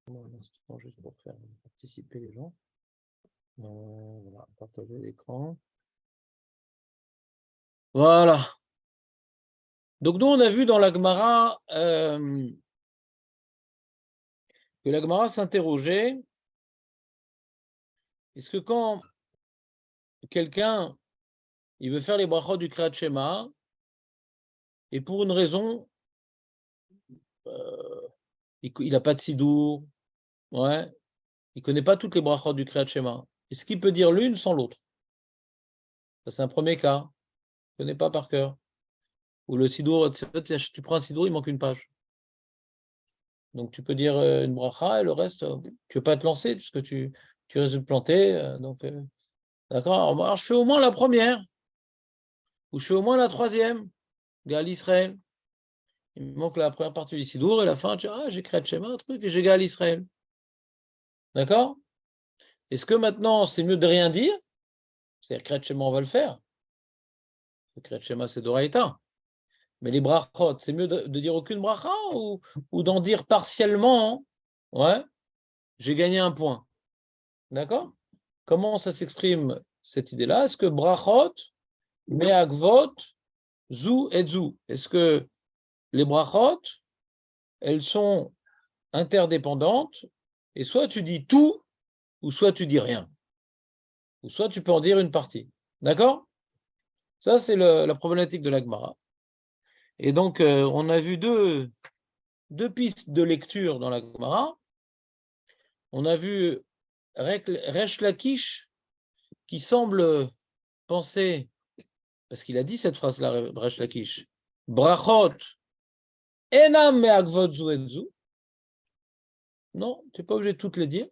Un instant, juste pour faire participer les gens. Voilà, partager l'écran. Voilà. Donc, nous, on a vu dans la Gemara que la Gemara s'interrogeait. Est-ce que quand quelqu'un il veut faire les brachot du Kriyat Shema, et pour une raison, il n'a pas de sidour, ouais, il ne connaît pas toutes les brachot du Kriyat Shema, est-ce qu'il peut dire l'une sans l'autre? Ça, c'est un premier cas. Il ne connaît pas par cœur. Ou le sidour, tu prends un sidour, il manque une page. Donc tu peux dire une bracha et le reste, tu ne veux pas te lancer puisque tu risques de te planter. D'accord. Alors, je fais au moins la première, ou je fais au moins la troisième, Gal Israël. Il me manque la première partie du sidour et la fin, tu dis, j'ai créé Shema, un truc, et j'ai Gal Israël. D'accord? Est-ce que maintenant, c'est mieux de rien dire? C'est-à-dire, Kriyat Shema, on va le faire. Le Kriyat Shema, c'est d'Oraïta. Mais les brachot, c'est mieux de dire aucune bracha ou d'en dire partiellement. Ouais, j'ai gagné un point. D'accord? Comment ça s'exprime cette idée-là? Est-ce que brachot, me'agvot, zou et zou? Est-ce que les brachot, elles sont interdépendantes et soit tu dis tout ou soit tu dis rien? Ou soit tu peux en dire une partie. D'accord? Ça, c'est la problématique de la Gemara. Et donc, on a vu deux pistes de lecture dans la Gemara. On a vu Resh Lakish qui semble penser, parce qu'il a dit cette phrase-là, Resh Lakish, brachot, enam me'agvot zu et zu. Non, tu n'es pas obligé de toutes les dire.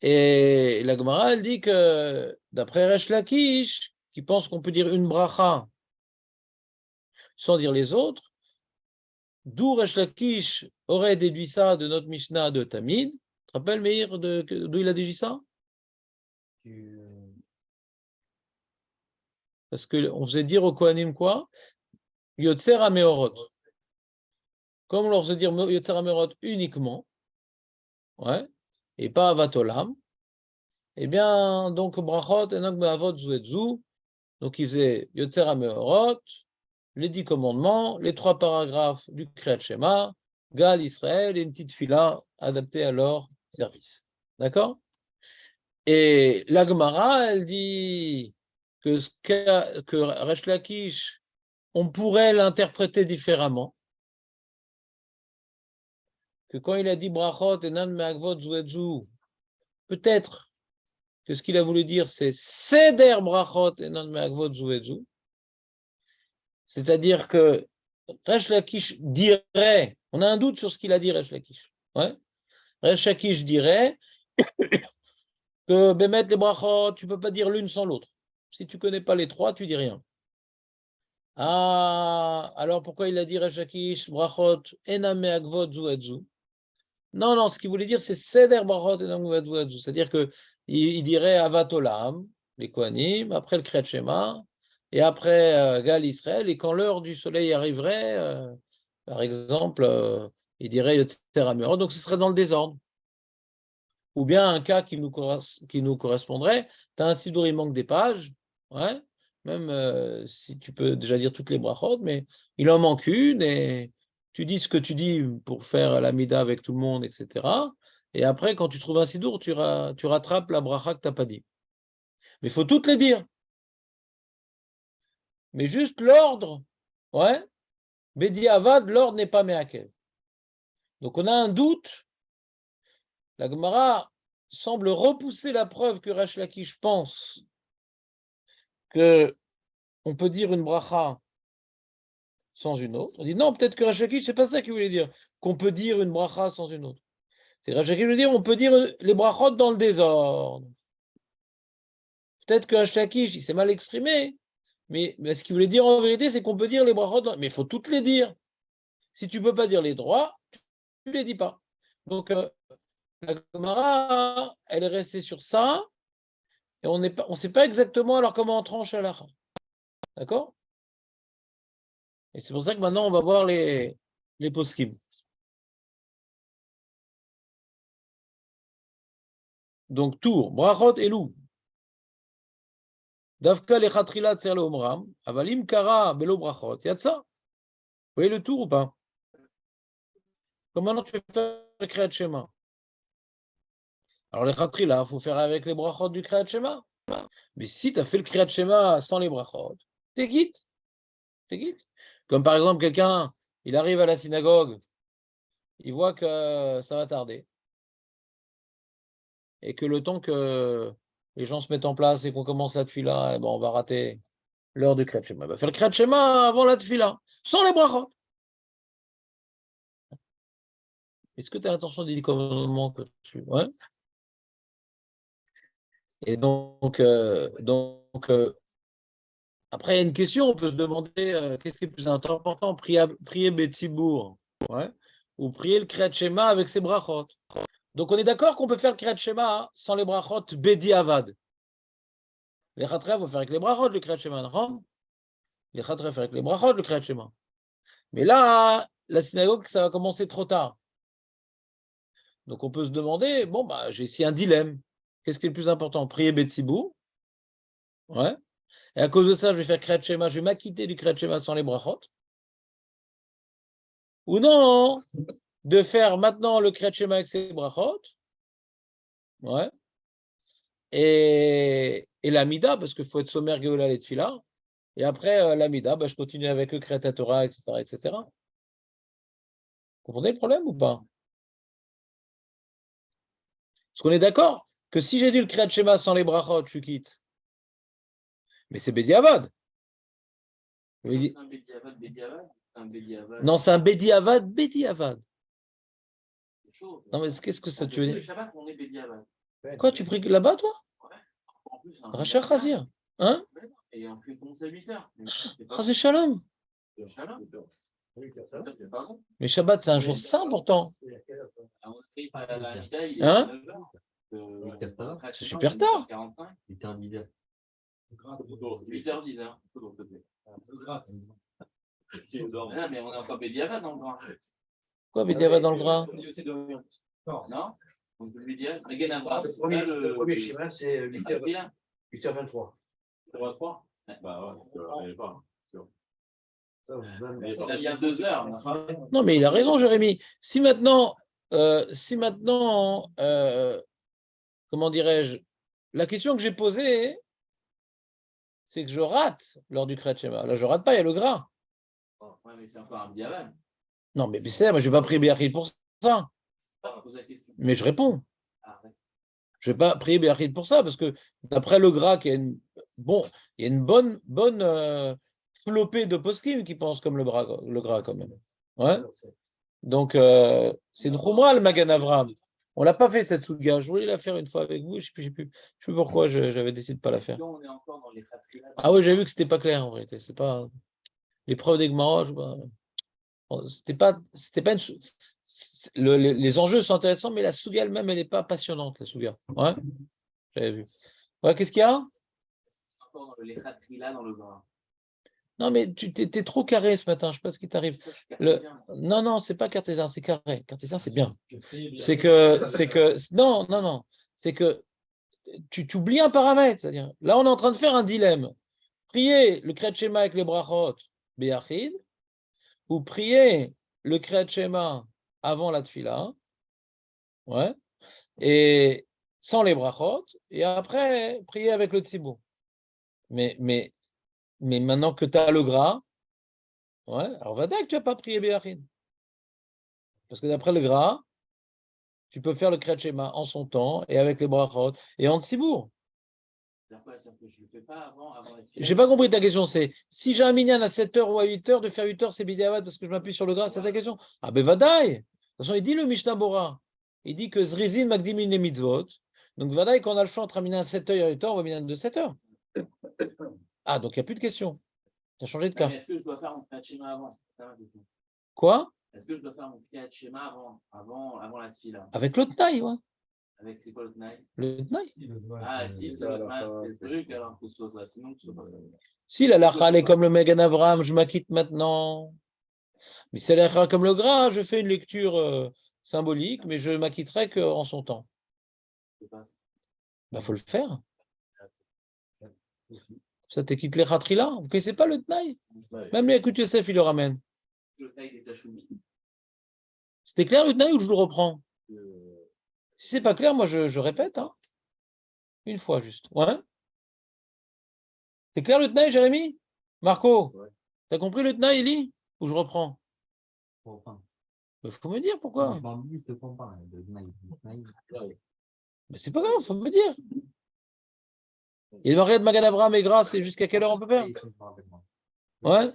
Et la Gemara, elle dit que, d'après Resh Lakish, qui pense qu'on peut dire une bracha sans dire les autres, d'où Resh Lakish aurait déduit ça de notre Mishnah de Tamid. Tu te rappelles, Meir, d'où il a déduit ça? Parce qu'on faisait dire au Kohanim quoi? Yotzer HaMeorot. Comme on leur faisait dire Yotzer HaMeorot uniquement, ouais, et pas Avatolam, eh bien, donc, brachot, enak me'avot zu et zu, donc il faisait Yotzer HaMeorot, les 10 commandements, les 3 paragraphes du Kriyat Shema, Gal Israël et une petite fila adaptée à leur service. D'accord? Et la Gemara, elle dit que Resh Lakish, on pourrait l'interpréter différemment, que quand il a dit brachot enan me'agvot zu et zu, peut-être que ce qu'il a voulu dire, c'est seder brachot enan me'agvot zu et zu, c'est-à-dire que Resh Lakish dirait, on a un doute sur ce qu'il a dit Resh Lakish, ouais. Resh Lakish dirait que Bémet les brachot, tu ne peux pas dire l'une sans l'autre. Si tu ne connais pas les trois, tu dis rien. Ah, alors pourquoi il a dit Resh Lakish, brachot, enam me'agvot zu et zu? Non, ce qu'il voulait dire, c'est seder brachot enam me'agvot zu, c'est-à-dire qu'il dirait avat olam, les kohanim, après le Kriyat Shema, et après Gal Israël, et quand l'heure du soleil arriverait, par exemple, il dirait Yotzer HaMeorot, donc ce serait dans le désordre. Ou bien un cas qui nous correspondrait, tu as un sidour, il manque des pages, ouais, même si tu peux déjà dire toutes les brachot, mais il en manque une, et tu dis ce que tu dis pour faire la mida avec tout le monde, etc. Et après, quand tu trouves un sidour, tu rattrapes la bracha que tu n'as pas dit. Mais il faut toutes les dire. Mais juste l'ordre, ouais, Bedi Avad, l'ordre n'est pas Meakel. Donc on a un doute. La Gemara semble repousser la preuve que Resh Lakish pense qu'on peut dire une bracha sans une autre. On dit non, peut-être que Resh Lakish, c'est pas ça qu'il voulait dire, qu'on peut dire une bracha sans une autre. C'est Resh Lakish veut dire on peut dire les brachot dans le désordre. Peut-être que Resh Lakish, il s'est mal exprimé, mais ce qu'il voulait dire en vérité, c'est qu'on peut dire les brachot mais il faut toutes les dire. Si tu ne peux pas dire les droits, tu ne les dis pas. Donc, la Gemara, elle est restée sur ça, et on ne sait pas exactement alors comment on tranche à la fin. D'accord? Et c'est pour ça que maintenant, on va voir les poskim. Donc, tour, brachot et lou. Davka lechatrila tser le omram, avalim kara belo brachot. Yatsa. Vous voyez le tour ou pas? Comment tu fais faire le Kriyat Shema? Alors, les chatrila, il faut faire avec les brachot du Kriyat Shema. Mais si tu as fait le Kriyat Shema sans les brachot, t'es quitte. T'es quitte. Comme par exemple, quelqu'un, il arrive à la synagogue, il voit que ça va tarder. Et que le temps que les gens se mettent en place et qu'on commence la tefila, on va rater l'heure du Kriyat Shema. Il va faire le Kriyat Shema avant la tefila, sans les brachot. Est-ce que tu as l'intention de dire comment que tu... Ouais. Et après, il y a une question, on peut se demander qu'est-ce qui est plus important, prier Betsibour, ouais, ou prier le Kriyat Shema avec ses brachot. Donc on est d'accord qu'on peut faire le Kriyat Shema sans les brachot Bedi Avad. Les Khatra, il faut faire avec les brachot le Kriyat Shema, non? Les Khatra, il faut faire avec les brachot le Kriyat Shema. Mais là, la synagogue, ça va commencer trop tard. Donc on peut se demander, bon, j'ai ici un dilemme. Qu'est-ce qui est le plus important? Prier Betsibour, ouais. Et à cause de ça, je vais faire Kriyat Shema, je vais m'acquitter du Kriyat Shema sans les brachot. Ou non, de faire maintenant le Kriyat Shema avec ses brachot, ouais, et l'amida, parce qu'il faut être sommaire Géoula et Tfila, et après l'amida, je continue avec le Kriyat Torah, etc., etc. Vous comprenez le problème ou pas? Parce qu'on est d'accord que si j'ai dit le Kriyat Shema sans les brachot, je quitte. Mais c'est Bediavad. C'est un Bediavad, Bediavad. Non, c'est un Bediavad, Bediavad. Non, mais qu'est-ce que ça tu veux dire? Le Shabbat, on est Bediavad. Quoi, tu pries là-bas, toi? Ouais. En plus, Rachel Khazir. Hein? Et on fait 11 à 8 heures. Khazir Shalom. Shalom. C'est pas bon. Mais Shabbat, c'est un jour saint pourtant. Hein? C'est super tard. 8h10. Non, mais on est encore Bediavad dans le grain. Quoi, Bediavad dans le grain? Non? On peut lui dire, Le premier schéma, c'est 8h23. 8h23. Bah ouais, pas. Il y a 2 heures. Non, mais il a raison, Jérémy. Si maintenant, comment dirais-je, la question que j'ai posée, c'est que je rate lors du Kriyat Shema. Là, je rate pas, il y a le gras. Ouais, mais c'est encore un Bediavad. Non, mais c'est moi, je ne vais pas prier Béachid pour ça. Mais je réponds. Je ne vais pas prier Béachid pour ça, parce que d'après le gras, il y a une bonne flopée de poskim qui pensent comme le gras quand même. Ouais. Donc, c'est une Khumra, le Magan Avraham. On ne l'a pas fait cette souga. Je voulais la faire une fois avec vous. Je ne sais plus pourquoi j'avais décidé de ne pas la faire. Ah oui, j'ai vu que ce n'était pas clair en vérité. C'est pas l'épreuve des Gemara. C'était pas une... les enjeux sont intéressants, mais la souga elle-même, elle n'est pas passionnante, la souga. Ouais, j'avais vu. Ouais, qu'est-ce qu'il y a? Encore les khatrila dans le grain. Non, mais tu t'es trop carré ce matin, je ne sais pas ce qui t'arrive. Non, c'est pas cartésien, c'est carré. Cartésien, c'est bien. C'est que, non, c'est que tu oublies un paramètre. C'est-à-dire, là, on est en train de faire un dilemme. Prier le Kriyat Shema avec les brachot, Béachid, ou prier le Kriyat Shema avant la tefila, ouais, et sans les brachot, et après, prier avec le tzibou. Mais maintenant que tu as le gras, ouais, alors va dire que tu n'as pas prié Béachid. Parce que d'après le gras, tu peux faire le Kriyat Shema en son temps, et avec les brachot, et en tzibour. Je n'ai pas compris ta question, c'est si j'ai un minyan à 7h ou à 8h, de faire 8h, c'est bidéavad parce que je m'appuie sur le gras, c'est ta question? Ah ben vadaï! De toute façon, il dit le Mishnah Bora, il dit que Zrizin Magdimin les mitzvot, donc vadaï, quand on a le choix entre un minyan à 7h et à 8h, on va minyan de 7h. Ah, donc il n'y a plus de question. Tu as changé de cas. Mais est-ce que je dois faire mon Kriyat Shema avant? Quoi? Est-ce que je dois faire mon Kriyat Shema avant la tefila? Avec le Tnaï, ouais. Avec c'est quoi le Tnaï? Le Tnaï. Ah, si, c'est le Tnaï, c'est le truc, alors que ce soit ça. Sinon, que ce soit pas ça. Si la lacha, elle est comme le Megan Avraham, je m'acquitte maintenant. Mais si elle est comme le gras, je fais une lecture symbolique, mais je m'acquitterai qu'en son temps. bah, faut le faire. Ça t'équite les khatrila. Vous ne connaissez pas le Tnaï? Même les Ekut Yosef, il le ramène. C'était clair le Tnaï ou je le reprends? Si c'est pas clair, moi je répète. Hein. Une fois juste. Ouais. C'est clair le Tnaï, Jérémy? Marco, t'as compris le Tnaï, Eli? Ou je reprends? Il faut me dire pourquoi. Mais c'est pas grave, il faut me dire. Il va de Magan Avraham et grâce, et jusqu'à quelle heure on peut faire? Ouais.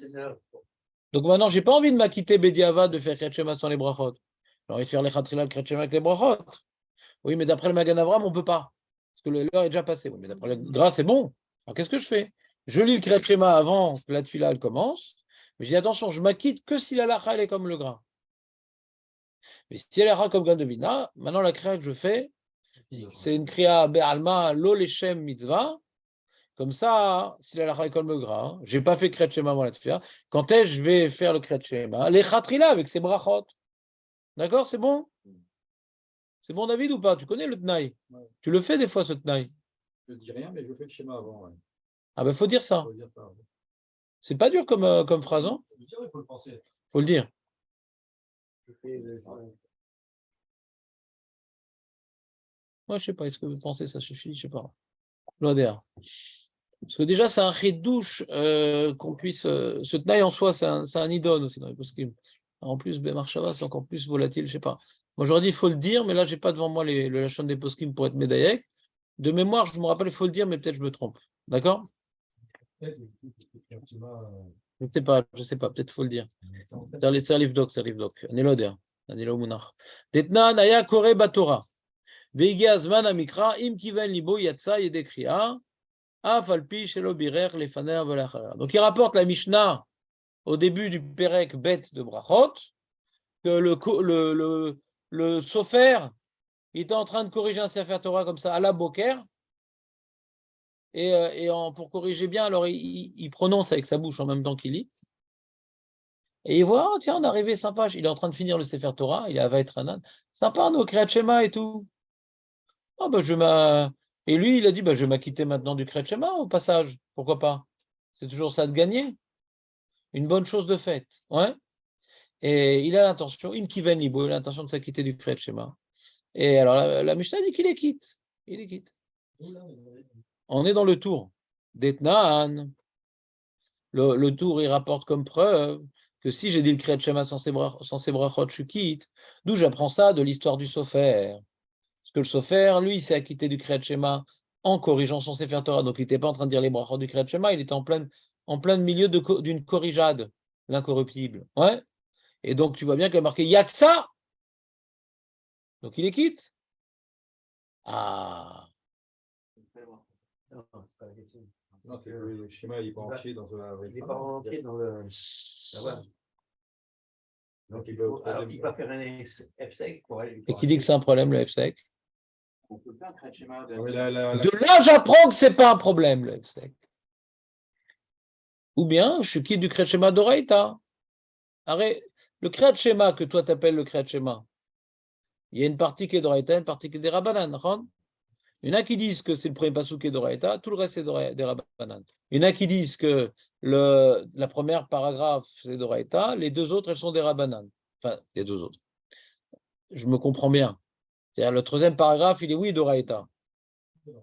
Donc maintenant, j'ai pas envie de m'acquitter Bediava de faire Kretchema sans les brachot. J'ai envie de faire les Khatrila, le Kretchema avec les brachot. Oui, mais d'après le Magan Avraham, on peut pas. Parce que l'heure est déjà passée. Oui, mais d'après le grâce, c'est bon. Alors qu'est-ce que je fais? Je lis le Kretchema avant que la tefila elle commence. Mais je dis attention, je m'acquitte que si la lacha elle est comme le grain. Mais si elle est comme grain de vina, maintenant la créa que je fais, c'est une kriya be'alma lo leshem mitzvah. Comme ça, si la lacha est comme le grain, je n'ai pas fait kriyat shema avant la tefila. Quand est-ce que je vais faire le kriyat shema? Les khatrila avec ses brachot. D'accord, c'est bon? C'est bon, David, ou pas? Tu connais le tnaï? Tu le fais des fois, ce tnaï? Je ne dis rien, mais je fais le schéma avant. Ouais. Ah ben, faut dire ça. Faut dire ça, ouais. C'est pas dur comme phrase, hein? Il faut le penser. Faut le dire. Moi, je sais pas. Est-ce que vous pensez ça suffit? Je sais pas. L'ODR. Parce que déjà, c'est un chidouche qu'on puisse. Ce tnaï en soi, c'est un idone aussi dans les poskim. En plus, Bemarshava, c'est encore plus volatile, je sais pas. Moi, j'aurais dit, il faut le dire, mais là, j'ai pas devant moi le lachon des poskim pour être médaillé. De mémoire, je me rappelle, il faut le dire, mais peut-être je me trompe. D'accord? Je ne sais pas, peut-être il faut le dire. C'est un livre doc. Un éloder. Un élomunach. Detna naya kore batora. Veigi azman amikra, im kiven libo yatsa yedekria. Donc il rapporte la Mishnah au début du Perek Bet de Brachot que le Sofer il était en train de corriger un Sefer Torah comme ça à la Boker et pour corriger bien, alors il prononce avec sa bouche en même temps qu'il lit et il voit, oh, tiens, on est arrivé, sympa, il est en train de finir le Sefer Torah, il est à Vaetranan, sympa, nos Kriyat Shema et tout. Oh, bah, et lui, il a dit, bah, je vais m'acquitter maintenant du Kriyat Shema au passage, pourquoi pas? C'est toujours ça de gagner. Une bonne chose de faite. Ouais. Et il a l'intention, il a l'intention de s'acquitter du Kriyat Shema. Et alors, la Mishnah dit qu'il les quitte. Il les quitte. On est dans le tour. D'Etnaan. Le tour, il rapporte comme preuve que si j'ai dit le Kriyat Shema sans ses brachot, je quitte. D'où j'apprends ça de l'histoire du Sofer. Parce que le Sofer, lui, il s'est acquitté du Kriyat Shema en corrigeant son Sefer Torah. Donc, il n'était pas en train de dire les brachot du Kriyat Shema, il était en plein milieu d'une corrigeade, l'incorruptible. Ouais. Et donc, tu vois bien qu'il y a marqué Yatsa. Donc, il les quitte. Ah. Non, c'est pas la question. Non, c'est que le schéma, il n'est pas entier dans la. Il n'est pas entier dans le. Donc, il va faire un F-sec pour aller. Et qui dit que c'est un problème, le F-sec? On peut faire un Kriyat Shema. De là, j'apprends que ce n'est pas un problème, le F-sec. Ou bien, je suis quitte du Kriyat Shema d'Oraïta. Le Kriyat Shema que toi t'appelles le Kriyat Shema, il y a une partie qui est d'Oraïta, une partie qui est des Rabbanan. Il y en a qui disent que c'est le premier passou qui est d'Oraïta, tout le reste c'est des Rabbanan. Il y en a qui disent que la première paragraphe c'est d'Oraïta, les deux autres elles sont des Rabbanan. Enfin, les deux autres. Je me comprends bien. C'est-à-dire le troisième paragraphe, il est oui d'Oraïta,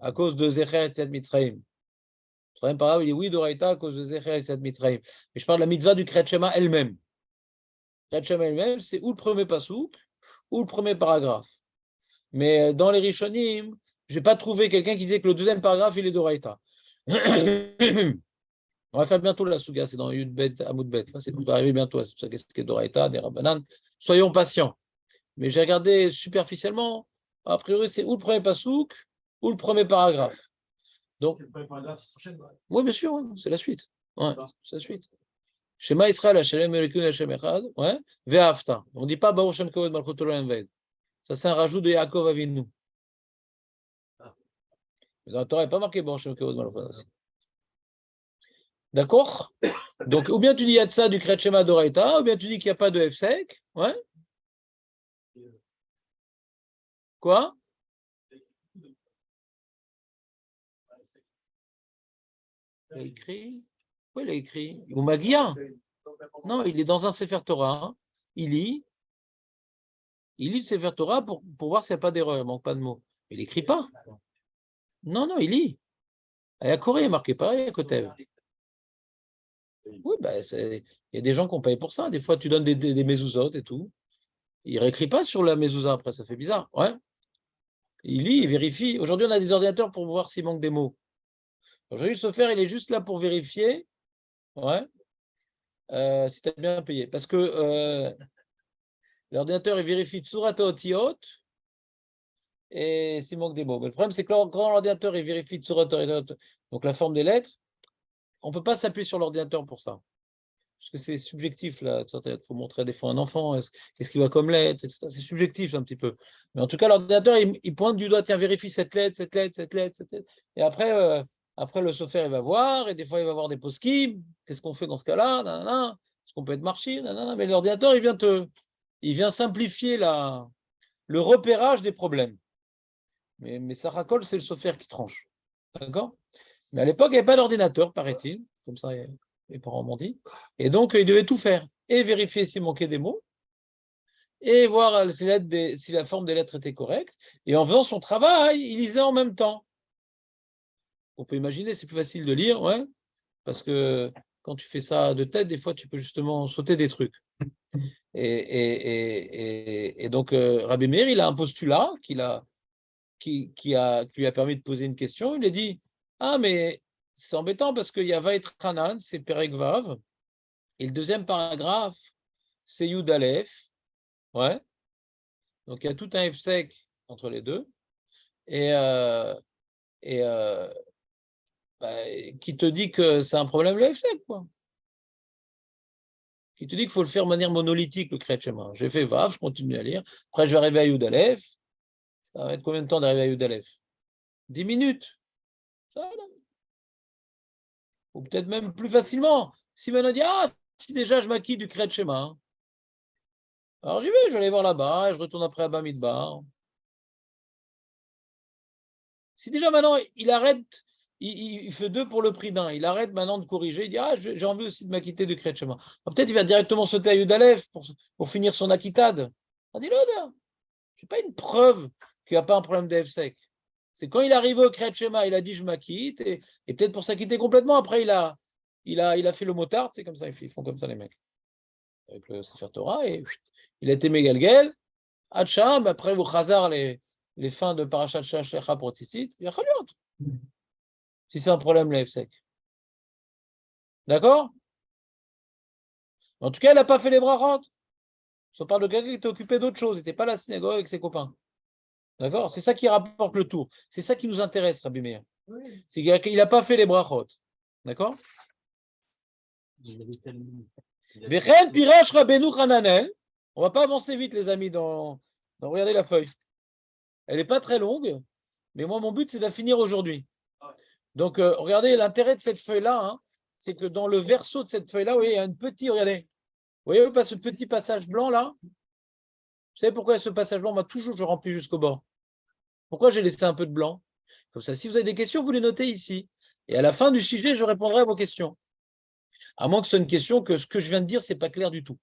à cause de Zecher et Tzad Mitzrayim. Le troisième paragraphe, il est oui d'Oraïta à cause de Zecher et Tzad Mitzrayim. Mais je parle de la mitzvah du Kriyat Shema elle-même. Kriyat Shema elle-même, c'est ou le premier passouk, ou le premier paragraphe. Mais dans les Rishonim, je n'ai pas trouvé quelqu'un qui disait que le deuxième paragraphe, il est d'Oraïta. On va faire bientôt la Souga, c'est dans Yudbet, Amoudbet. Ça va arriver bientôt, c'est pour ça qu'est d'Oraïta, des Rabbanan. Soyons patients. Mais j'ai regardé superficiellement, a priori, c'est ou le premier passouk, ou le premier paragraphe. Donc, le premier paragraphe, il s'enchaîne. Oui, bien sûr, ouais, c'est la suite. Ouais, c'est la suite. Shema Israël, Hashem Elokeinu Hashem Echad, ouais, Ve'afta. On ne dit pas Baruch Shem Kavod Malchut Olam Vaed. Ça, c'est un rajout de Yaakov Avinu. Mais dans la Torah, il n'y a pas marqué Baruch Shem Kavod Malchut Olam. D'accord? Donc, ou bien tu dis Yatsa du Kriyat Shema d'Oraïta, ou bien tu dis qu'il n'y a pas de F-sec. Ouais. Quoi? Il a écrit. Oui, il a écrit. Ou Magia. Non, il est dans un Sefer Torah. Hein. Il lit le Sefer Torah pour voir s'il n'y a pas d'erreur, il ne manque pas de mots. Il n'écrit pas. Non, il lit. Il y a Corée, il est marqué pareil à côté. Oui, il y a des gens qui ont payé pour ça. Des fois, tu donnes des mezuzot et tout. Il ne réécrit pas sur la mezouza après, ça fait bizarre. Ouais. Il lit, il vérifie. Aujourd'hui, on a des ordinateurs pour voir s'il manque des mots. Aujourd'hui, le sophère, il est juste là pour vérifier. Ouais. Si tu as bien payé. Parce que l'ordinateur, il vérifie Tsurata Otiot et s'il manque des mots. Mais le problème, c'est que quand l'ordinateur, il vérifie Tsurata Otiot, donc la forme des lettres, on ne peut pas s'appuyer sur l'ordinateur pour ça. Parce que c'est subjectif, là. Il faut montrer des fois un enfant, qu'est-ce qu'il voit comme lettre, etc. C'est subjectif un petit peu. Mais en tout cas, l'ordinateur, il pointe du doigt, tiens, vérifie cette lettre, cette lettre, cette lettre, cette lettre. Et après le sophère, il va voir, et des fois, il va voir des poskim. Qu'est-ce qu'on fait dans ce cas-là? Est-ce qu'on peut être marché? Mais l'ordinateur, il vient simplifier le repérage des problèmes. Mais Saracol, c'est le sophère qui tranche. D'accord? Mais à l'époque, il n'y avait pas d'ordinateur, paraît-il. Comme ça, les parents m'ont dit. Et donc, il devait tout faire. Et vérifier s'il manquait des mots. Et voir si la forme des lettres était correcte. Et en faisant son travail, il lisait en même temps. On peut imaginer, c'est plus facile de lire, ouais. Parce que quand tu fais ça de tête, des fois, tu peux justement sauter des trucs. Et donc, Rabbi Meir, il a un postulat qui lui a permis de poser une question. Il a dit, ah, mais c'est embêtant parce qu'il y a Vaet Hanan, c'est Perek Vav, et le deuxième paragraphe, c'est Yud Aleph. Ouais. Donc il y a tout un F sec entre les deux. Et qui te dit que c'est un problème le F sec, quoi. Qui te dit qu'il faut le faire de manière monolithique, le Kriyat Shema. J'ai fait Vav, je continue à lire. Après, je vais arriver à Yud Aleph. Ça va être combien de temps d'arriver à Yud Aleph? 10 minutes. Ça, ou peut-être même plus facilement. Si maintenant on dit, ah, si déjà je m'acquitte du Kriyat Shema, hein. Alors j'y vais, je vais aller voir là-bas, et je retourne après à Bamidbar. Si déjà maintenant il arrête, il fait 2 pour le prix d'un, il arrête maintenant de corriger, il dit, ah, j'ai envie aussi de m'acquitter du Kriyat Shema. Peut-être il va directement sauter à Yud Aleph pour finir son acquittade. On dit, là, je n'ai pas une preuve qu'il n'y a pas un problème d'F sec. C'est quand il est arrivé au Kriyat Shema, il a dit je m'acquitte, et peut-être pour s'acquitter complètement, après il a fait le motard, c'est comme ça, ils font comme ça les mecs. Avec le Sefer Torah, et il a été Megalgel, Hacham, après vous chazar les fins de Parashat Shlecha pour Tzitzit, il y a Chaliot. Si c'est un problème, le F-sec. D'accord? En tout cas, il n'a pas fait les brachot. On parle de quelqu'un qui était occupé d'autre chose, il n'était pas à la synagogue avec ses copains. D'accord? C'est ça qui rapporte le tour. C'est ça qui nous intéresse, Rabbi Meir. Oui. C'est qu'il n'a pas fait les brachot. D'accord? Vechen Pirash Rabbeinu Hananel. On ne va pas avancer vite, les amis, regardez la feuille. Elle n'est pas très longue, mais moi, mon but, c'est de la finir aujourd'hui. Donc, regardez, l'intérêt de cette feuille-là, hein, c'est que dans le verso de cette feuille-là, vous voyez, il y a un petit, regardez. Vous voyez pas ce petit passage blanc, là? Vous savez pourquoi ce passage blanc? Moi, toujours, je remplis jusqu'au bord. Pourquoi j'ai laissé un peu de blanc? Comme ça, si vous avez des questions, vous les notez ici. Et à la fin du sujet, je répondrai à vos questions. À moins que ce soit une question que ce que je viens de dire, ce n'est pas clair du tout.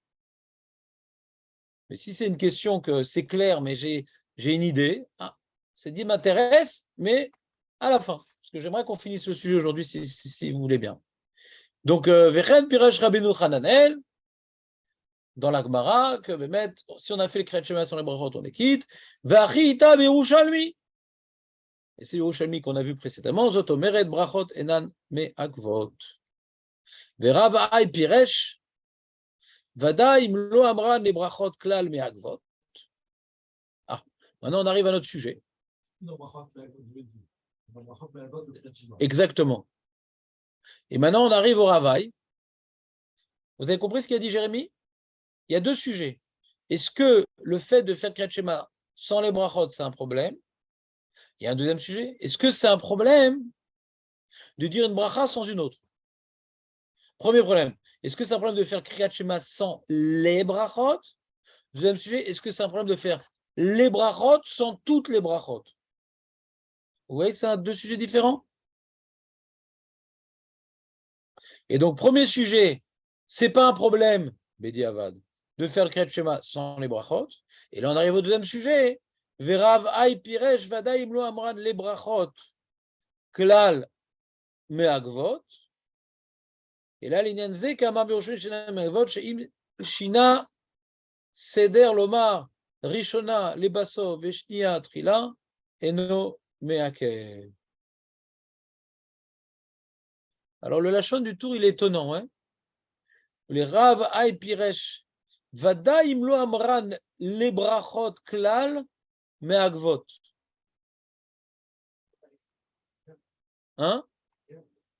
Mais si c'est une question que c'est clair, mais j'ai une idée, cette idée m'intéresse, mais à la fin. Parce que j'aimerais qu'on finisse le sujet aujourd'hui, si vous voulez bien. Donc, Vechen Pirash Rabbeinu Hananel, dans la Gemara, que si on a fait le Kriyat Shema sur les brachot, on les quitte. Vachita Yerushalmi. Et c'est Yerushalmi qu'on a vu précédemment. Zot omeret brachot enan me akvot. Verav Ay Piresh. Vadaï lo amra ne brachot klal me akvot. Ah, maintenant on arrive à notre sujet. Exactement. Et maintenant on arrive au Ravaï. Vous avez compris ce qu'a dit Jérémie? Il y a 2 sujets. Est-ce que le fait de faire Kriyat Shema sans les brachot, c'est un problème? Il y a un deuxième sujet. Est-ce que c'est un problème de dire une bracha sans une autre? Premier problème. Est-ce que c'est un problème de faire Kriyat Shema sans les brachot? Deuxième sujet. Est-ce que c'est un problème de faire les brachot sans toutes les brachot? Vous voyez que c'est 2 sujets différents? Et donc, premier sujet, c'est pas un problème, Bedi Avad, de faire le Kriyat Shema sans les brachot. Et là, on arrive au deuxième sujet. Verav Ay Piresh Vadaim Lo Amran le brachot Klal Meagvot. Et là, l'Inyan Ze Kamar Biroshvin Shina Meagvot Sheim Shina Seder Lomar Rishona Lebaso Veshnia Trila Eno Meakev. Alors, le lachon du tour, il est étonnant. Hein, les Rav Ay Piresh Vadaim Lo Amran le brachot Klal Meagvot. Hein?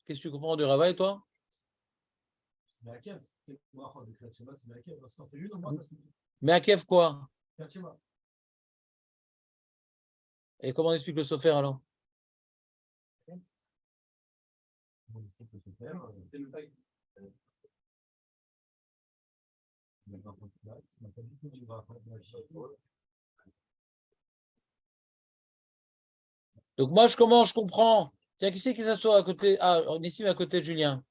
Qu'est-ce que tu comprends du Rava et toi? Meakev quoi? Et comment on explique le Sofer alors? Donc moi je comprends. Tiens, qui c'est qui s'assoit à côté? Ah, ici à côté de Julien.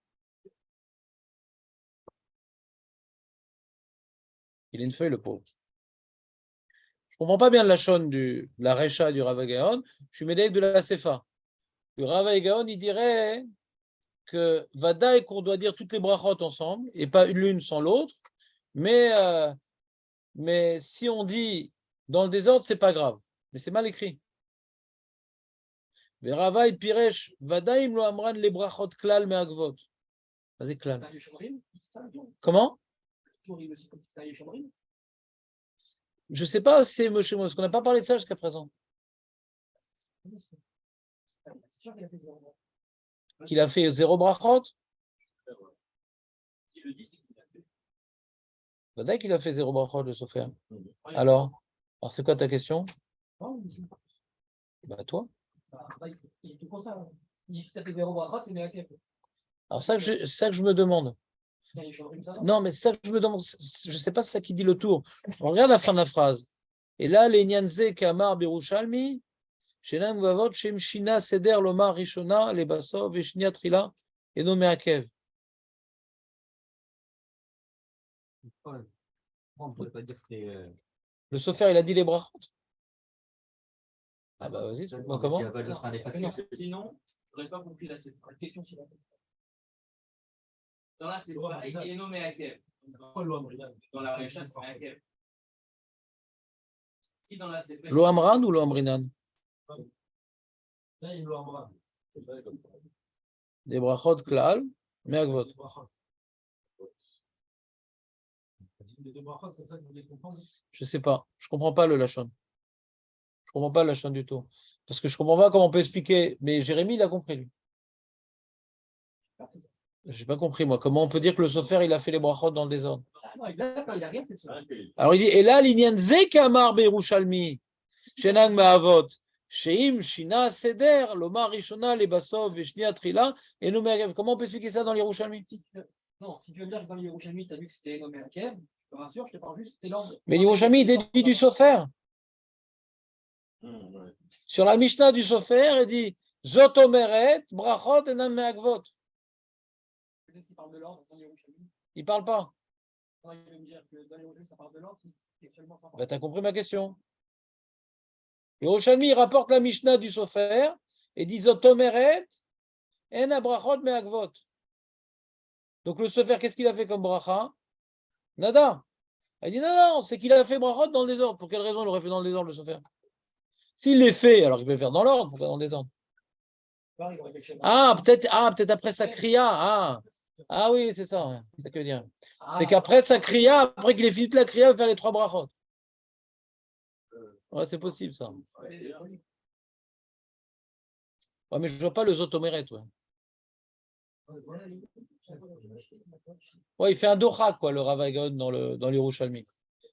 Il a une feuille, le pauvre. Je comprends pas bien la chaîne de la Recha du Rav Gaon. Je suis médaillé de la Sefa. Le Rav Gaon, il dirait que Vada et qu'on doit dire toutes les brachot ensemble et pas l'une sans l'autre. Mais si on dit dans le désordre, c'est pas grave. Mais c'est mal écrit. Veravai Piresh Vadaim Lo Amran le brachot klal meagvot. Vas-y, klal. Comment? Je ne sais pas si c'est Moshe Moshe, parce qu'on n'a pas parlé de ça jusqu'à présent. Qu'il a fait 0 brachot? Vadaï qu'il a fait 0 brachot, le Sofer. Alors c'est quoi ta question? Bah toi. Alors ça que je me demande. Non, mais ça que je me demande, je ne sais pas ça qui dit le tour. On regarde la fin de la phrase. Et là, les Nyanze Kamar Birushalmi, Shenam Vavot, Shem Shina Seder Lomar Rishona, les Basov, Veshnia Trila, et nommé Akev. Le Sofer, il a dit les brachot. Ah bah vas-y, explique-moi comment. Sinon, je n'aurais pas compris la question suivante. Dans la Sefa, il est nommé Akev. Dans la Recha, c'est Akev. Si dans la Sefa. Lo Amran ou Lo Amrinan? Des brachot klal, meagvot. Je sais pas, je comprends pas le lachon. Je comprends pas le lachon du tout. Parce que je comprends pas comment on peut expliquer. Mais Jérémie, il a compris, lui. J'ai pas compris, moi. Comment on peut dire que le Sofer, il a fait les brachot dans le désordre? Alors il dit, et là, l'Inyan Ze Kamar Beirushalmi, Shenang Mahavot, Sheim Shina Seder, Lomar Rishona, les Basov, Veshnia Trila, et nommé Akev. Comment on peut expliquer ça dans les Yerushalmi? Non, si tu veux me dire que dans les Yerushalmi, tu as vu que c'était nommé Akev, je te rassure, je te parle juste de tes langues. Mais les Yerushalmi, il dédie du Sofer. Sur la Mishnah du Sofer, il dit Zot Omeret, Brachot, Enam Meagvot. Qu'est-ce qu'il parle de l'ordre dans les Yerushalmi? Il parle pas. Non, il veut me dire que dans les Yerushalmi, ça parle de l'ordre, c'est seulement ça. Bah, tu as compris ma question. Et Yerushalmi, il rapporte la Mishnah du Sofer et dit Zot Omeret, En Brachot Meagvot. Donc le Sofer, qu'est-ce qu'il a fait comme bracha? Nada. Il dit non, c'est qu'il a fait brachot dans le désordre. Pour quelle raison il aurait fait dans le désordre le Sofer? S'il les fait, alors il peut le faire dans l'ordre, pas dans le désordre. Peut-être après sa kriya. Ah oui, c'est ça. Ouais. C'est ça que je veux dire. C'est qu'après sa kriya, après qu'il ait fini toute la kriya, il va faire les 3 brachot. Ouais, c'est possible ça. Ouais, mais je ne vois pas le zotomeret. Ouais, il fait un dochak, quoi, le Rav Gaon dans l'Yerushalmi. Il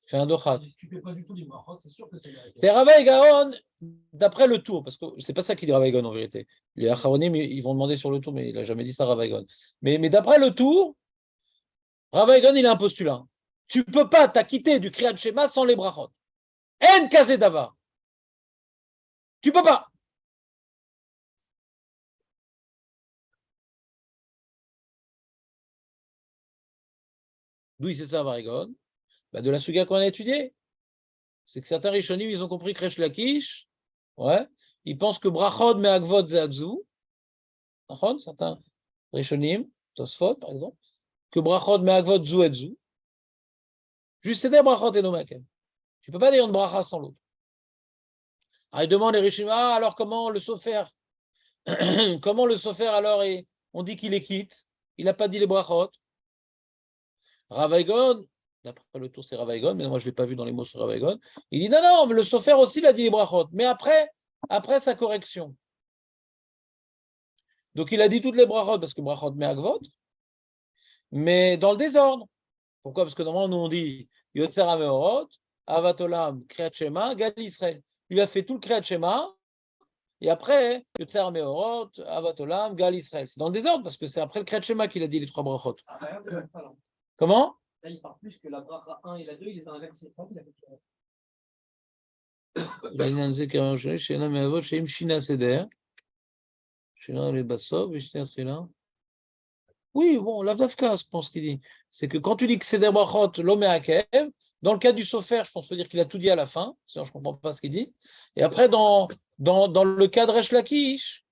fait un dochak. C'est Rav Gaon d'après le tour, parce que c'est pas ça qu'il dit Rav Gaon en vérité. Les Acharonim, ils vont demander sur le tour, mais il n'a jamais dit ça, Rav Gaon. Mais d'après le tour, Rav Gaon, il a un postulat. Tu ne peux pas t'acquitter du Kriyat Shema sans les brachot. En kazé davar. Tu peux pas. D'où il sait ça, Varigon? De la Suga qu'on a étudiée. C'est que certains Rishonim, ils ont compris que Resh Lakish, ouais, ils pensent que Brachod me Agvod Zeadzu, certains Rishonim, Tosfot par exemple, que Brachod me Agvod Zuedzu, juste c'est des Brachod et Nomakem. Tu ne peux pas dire une bracha sans l'autre. Alors il demande les Rishonim, alors comment le Sofer comment le Sofer alors on dit qu'il est quitte, il n'a pas dit les Brachot. Ravaigon, d'après le tour c'est Ravaigon, mais moi je ne l'ai pas vu dans les mots sur Ravaigon, il dit non, mais le Sofer aussi il a dit les Brachot, mais après sa correction. Donc il a dit toutes les Brachot, parce que Brachot met Agvot, mais dans le désordre. Pourquoi? Parce que normalement nous on dit Yotzer HaMeorot, Avatolam, Kriyat Shema, Gal Israël. Il a fait tout le Kriyat Shema, et après Yotzer HaMeorot, Avatolam, Gal Israël. C'est dans le désordre, parce que c'est après le Kriyat Shema qu'il a dit les 3 Brachot. Comment? Là, il parle plus que la bracha 1 et la 2, il les a inversés. Oui, bon, l'Avdavka, je pense qu'il dit. C'est que quand tu dis que c'est des brachot, l'homme Akev, dans le cas du Sofer, je pense qu'il dire qu'il a tout dit à la fin, sinon je ne comprends pas ce qu'il dit. Et après, dans le cas de Resh Lakish,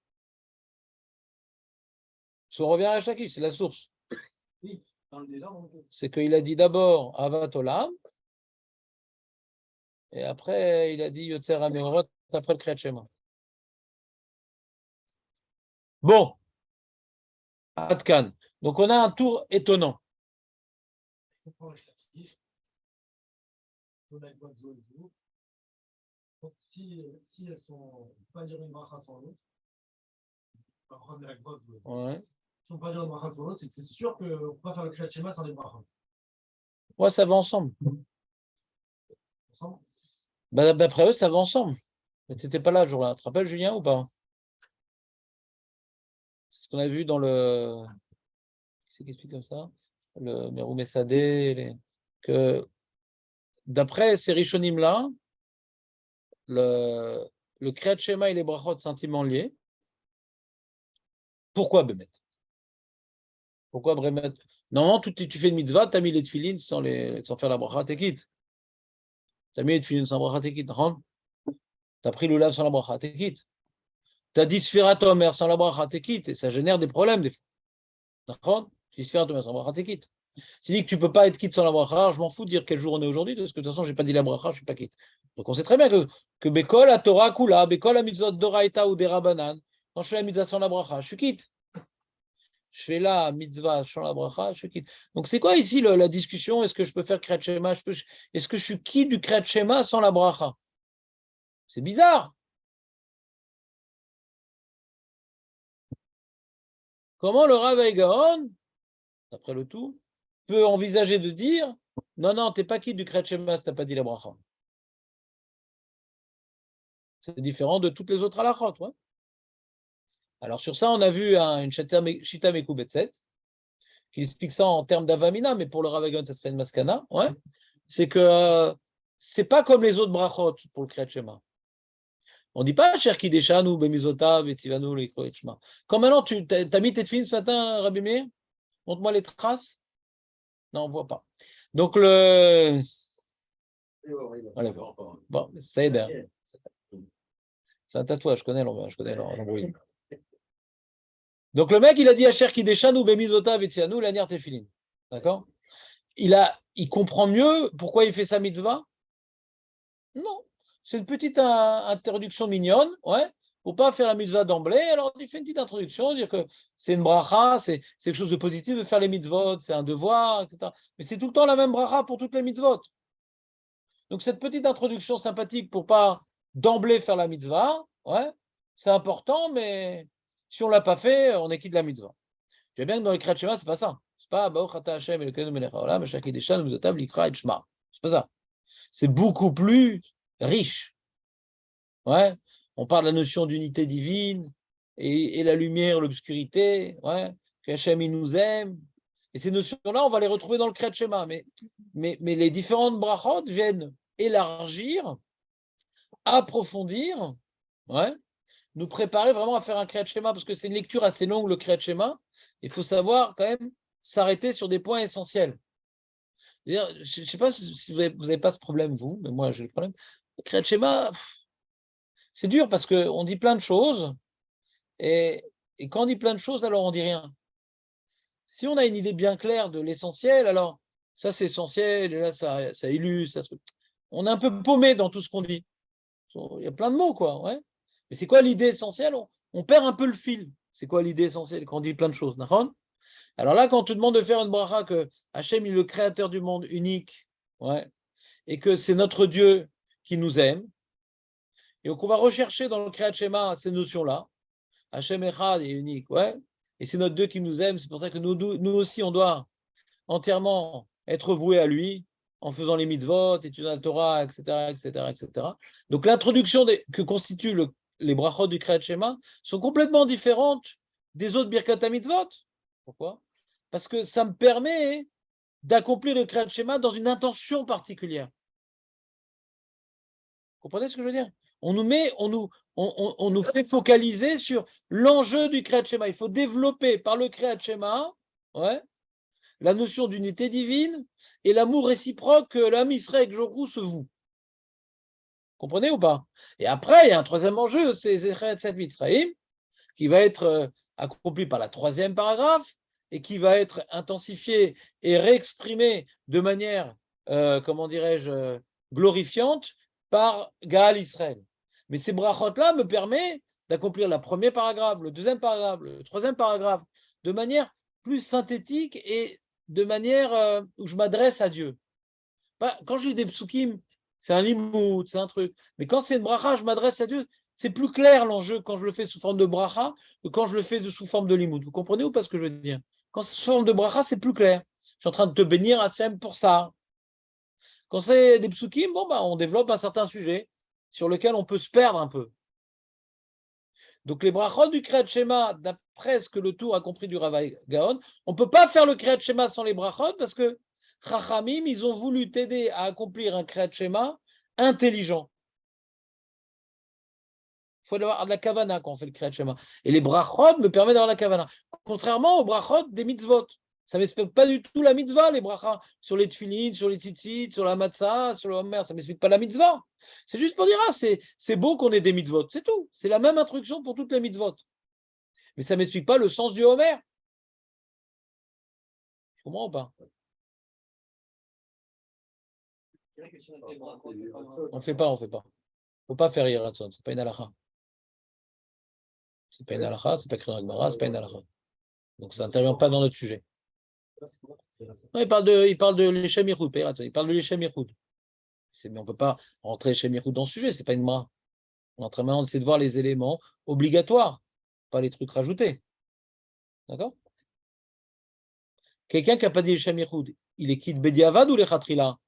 si on revient à Resh Lakish, c'est la source. Oui, dans le désordre. C'est qu'il a dit d'abord Avat Olam, et après il a dit Yotzer HaMeorot, après le Kriyat Shema. Bon, Atkan. Donc on a un tour étonnant. Donc, si elles sont pas dire une bracha sans l'autre, Ouais. si on peut pas dire une bracha sans l'autre, c'est que c'est sûr qu'on ne peut pas faire le Kriyat Shema sans les brachas. Ouais, ça va ensemble. Ensemble. D'après eux, ça va ensemble. Mais tu n'étais pas là ce jour-là. Tu te rappelles, Julien, ou pas? C'est ce qu'on a vu dans le. Qui c'est qui explique comme ça? Le Meroum Sadé, que d'après ces Rishonim-là, le Kriyat Shema et les brachot sont intimement liés. Pourquoi Bémet? Pourquoi Bémet? Normalement, tu fais une mitzvah, tu as mis les tefilines sans faire la bracha, t'es quitte. Tu as mis les tefilines sans bracha, t'es quitte. Tu as pris le lave sans la bracha, t'es quitte. Tu as dit Sfirat Omer sans la bracha, t'es quitte. Et ça génère des problèmes des fois. D'accord? Tu dis Sfirat Omer sans la bracha, t'es quitte. Si dit que tu ne peux pas être quitte sans la bracha, je m'en fous de dire quel jour on est aujourd'hui, parce que de toute façon, je n'ai pas dit la bracha, je ne suis pas quitte. Donc on sait très bien que Bekol a Torah Kula, Bekol a mitzvot Doraita ou Derabanan, quand je fais la mitzvah sans la bracha, je suis quitte. Je fais la mitzvah sans la bracha, je suis quitte. Donc c'est quoi ici la discussion? Est-ce que je peux faire Kriyat Shema? Est-ce que je suis quitte du Kriyat Shema sans la bracha? C'est bizarre. Comment le Rav Gaon, d'après le tout, peut envisager de dire non, tu n'es pas quitte du Kriyat Shema si tu n'as pas dit la bracha? C'est différent de toutes les autres halachot. Ouais. Alors sur ça, on a vu une Shita Mekubetset qui explique ça en termes d'avamina, mais pour le Rav Gaon, ça serait une maskana. Ouais. C'est que c'est pas comme les autres brachot pour le Kriyat Shema. On ne dit pas Cher Kideshanu, Bemizotav, Etivanu, le Kriyat Shema. Quand maintenant, tu as mis tes films ce matin, Rabbi Meir? Montre-moi les traces. Non, on ne voit pas. Donc le. Voilà. Bon, c'est aide. C'est un tatouage, je connais l'embrouille. Donc le mec, il a dit à Cher Kideshanu, Bemizotav, Etivanu, l'anière Tefilin. D'accord? Il comprend mieux pourquoi il fait sa mitzvah? Non. C'est une petite introduction mignonne, ouais, pour pas faire la mitzvah d'emblée. Alors, il fait une petite introduction, dire que c'est une bracha, c'est quelque chose de positif de faire les mitzvot, c'est un devoir, etc. Mais c'est tout le temps la même bracha pour toutes les mitzvot. Donc, cette petite introduction sympathique pour pas d'emblée faire la mitzvah, ouais, c'est important, mais si on l'a pas fait, on est quitte de la mitzvah. Tu vois bien que dans les Kriyat Shema, c'est pas ça. C'est pas Baruch Ata Hashem Elokeinu melech haolam asher kideshanu b'mitzvotav likra et shema. C'est pas ça. C'est beaucoup plus riche. Ouais. On parle de la notion d'unité divine et la lumière, l'obscurité, ouais. Que Hachem il nous aime. Et ces notions-là, on va les retrouver dans le Kriyat Shema. Mais les différentes brachot viennent élargir, approfondir, ouais, nous préparer vraiment à faire un Kriyat Shema, parce que c'est une lecture assez longue, le Kriyat Shema. Il faut savoir quand même s'arrêter sur des points essentiels. D'ailleurs, je ne sais pas si vous n'avez pas ce problème, vous, mais moi j'ai le problème. Le Kriyat Shema, c'est dur parce qu'on dit plein de choses, et quand on dit plein de choses, alors on dit rien. Si on a une idée bien claire de l'essentiel, alors ça c'est essentiel, et là ça illustre, on est un peu paumé dans tout ce qu'on dit. Il y a plein de mots, quoi. Ouais. Mais c'est quoi l'idée essentielle? On perd un peu le fil. C'est quoi l'idée essentielle quand on dit plein de choses? Alors là, quand on te demande de faire une bracha que Hachem est le créateur du monde unique, ouais, et que c'est notre Dieu qui nous aime, et donc on va rechercher dans le Kriyat Shema ces notions-là. Hachem Echad est unique, ouais, et c'est notre Dieu qui nous aime. C'est pour ça que nous aussi, on doit entièrement être voués à lui en faisant les mitzvot, étudiant la Torah, etc., etc., etc. Donc l'introduction que constituent les brachot du Kriyat Shema sont complètement différentes des autres Birkat HaMitzvot. Pourquoi? Parce que ça me permet d'accomplir le Kriyat Shema dans une intention particulière. Vous comprenez ce que je veux dire? On nous fait focaliser sur l'enjeu du Kriyat Shema. Il faut développer par le Kriyat Shema, ouais, la notion d'unité divine et l'amour réciproque que l'âme Israël Jorou se voue. Comprenez ou pas? Et après, il y a un troisième enjeu, c'est Zechet Set Mitzrayim, qui va être accompli par la troisième paragraphe et qui va être intensifié et réexprimé de manière, comment dirais-je, glorifiante par Gaal Israël. Mais ces brachot-là me permettent d'accomplir le premier paragraphe, le deuxième paragraphe, le troisième paragraphe, de manière plus synthétique et de manière où je m'adresse à Dieu. Quand je lis des psukim, c'est un limoud, c'est un truc. Mais quand c'est une bracha, je m'adresse à Dieu. C'est plus clair l'enjeu quand je le fais sous forme de bracha que quand je le fais sous forme de limoud. Vous comprenez ou pas ce que je veux dire? Quand c'est sous forme de bracha, c'est plus clair. Je suis en train de te bénir, Hachem, pour ça. Quand c'est des psukim, on développe un certain sujet sur lequel on peut se perdre un peu. Donc les brachot du Kriyat Shema, d'après ce que le Tour a compris du Rav Gaon, on ne peut pas faire le Kriyat Shema sans les brachot parce que Chachamim, ils ont voulu t'aider à accomplir un Kriyat Shema intelligent. Il faut avoir de la kavana quand on fait le Kriyat Shema. Et les brachot me permettent d'avoir la kavana. Contrairement aux brachot des mitzvot. Ça ne m'explique pas du tout la mitzvah, les brachas, sur les tefillin, sur les tzitzit, sur la matzah, sur le homer. Ça ne m'explique pas la mitzvah. C'est juste pour dire, c'est beau qu'on ait des mitzvot. C'est tout. C'est la même instruction pour toutes les mitzvot. Mais ça ne m'explique pas le sens du homer. Tu comprends ou pas? On ne fait pas. Il ne faut pas faire Yeratzon. Ce n'est pas une halakha. Ce n'est pas une halakha, ce n'est pas écrit dans la Gemara, ce n'est pas une halakha. Donc ça n'intervient pas dans notre sujet. Non, il parle de l'Eshem Yichud, il parle de l'Eshem Yichud. Mais on ne peut pas rentrer l'Eshem Yichud dans le sujet, ce n'est pas une Gemara. On est en train maintenant d'essayer de voir les éléments obligatoires, pas les trucs rajoutés. D'accord? Quelqu'un qui n'a pas dit l'Eshem Yichud, il est quitte Bediavad ou les Khatrila?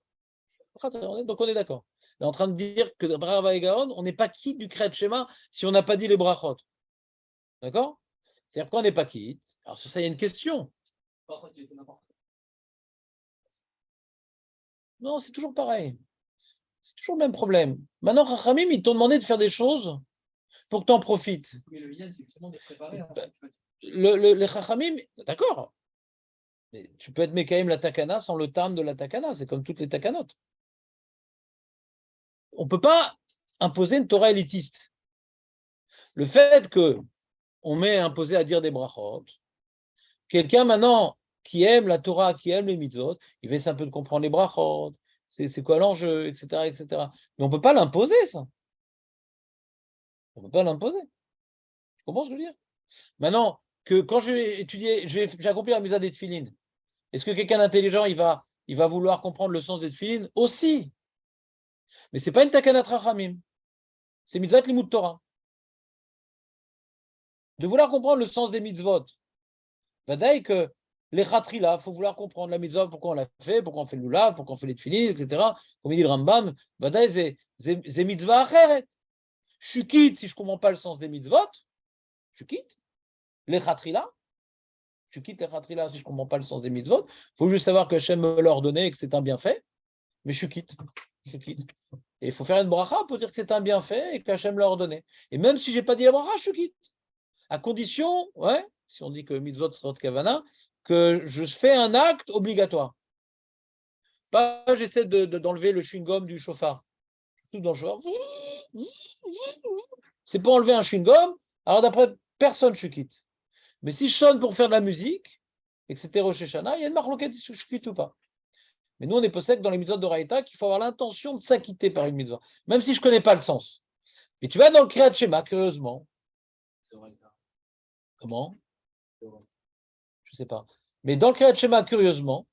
Donc on est d'accord. On est en train de dire que Brava et Gaon, on n'est pas quitte du Kriyat Shema si on n'a pas dit les brachot. D'accord? C'est-à-dire qu'on n'est pas quitte. Alors sur ça, il y a une question. Non, c'est toujours pareil. C'est toujours le même problème. Maintenant, Chachamim, ils t'ont demandé de faire des choses pour que tu en profites. Mais le lien, c'est justement d'être préparé. Les Chachamim, d'accord. Mais tu peux être Mekaim la takana sans le terme de la takana. C'est comme toutes les takanotes. On ne peut pas imposer une Torah élitiste. Le fait qu'on m'ait imposé à dire des brachot, quelqu'un maintenant qui aime la Torah, qui aime les mitzvot, il va essayer un peu de comprendre les brachot, c'est quoi l'enjeu, etc., etc. Mais on ne peut pas l'imposer, ça. On ne peut pas l'imposer. Tu comprends ce que je veux dire? Maintenant, que quand je vais étudier, j'ai accompli la mitzvah des tefillin, est-ce que quelqu'un d'intelligent, il va vouloir comprendre le sens des tefillin? Aussi. Mais ce n'est pas une takanat rachamim. C'est mitzvah limud Torah. De vouloir comprendre le sens des mitzvot. Vadaï que les khatrila, il faut vouloir comprendre la mitzvah, pourquoi on l'a fait, pourquoi on fait le lulav, pourquoi on fait les tefillin, etc. Comme il dit le Rambam, vadaï c'est mitzvah acheret. Je suis quitte si je ne comprends pas le sens des mitzvot. Je quitte. Les khatrila. Je quitte les khatrila si je ne comprends pas le sens des mitzvot. Il faut juste savoir que Hachem me l'a ordonné et que c'est un bienfait. Mais je suis quitte. Et il faut faire une bracha pour dire que c'est un bienfait et qu'Hachem l'a ordonné. Et même si je n'ai pas dit la bracha, je suis quitte. À condition, si on dit que mitzvot sera kavana, que je fais un acte obligatoire. Pas j'essaie d'enlever le chewing-gum du chauffard. Tout dans le chauffard. C'est pour enlever un chewing-gum. Alors d'après personne, je quitte. Mais si je sonne pour faire de la musique, et que c'était Rosh Hashanah, il y a une marloquette si je quitte ou pas. Mais nous, on est possède dans les mitzvot d'Oraïta qu'il faut avoir l'intention de s'acquitter par une mitzvah, même si je ne connais pas le sens. Mais tu vas dans le Kriyat Shema, curieusement. Comment? Je ne sais pas. Mais dans le Kriyat Shema, curieusement,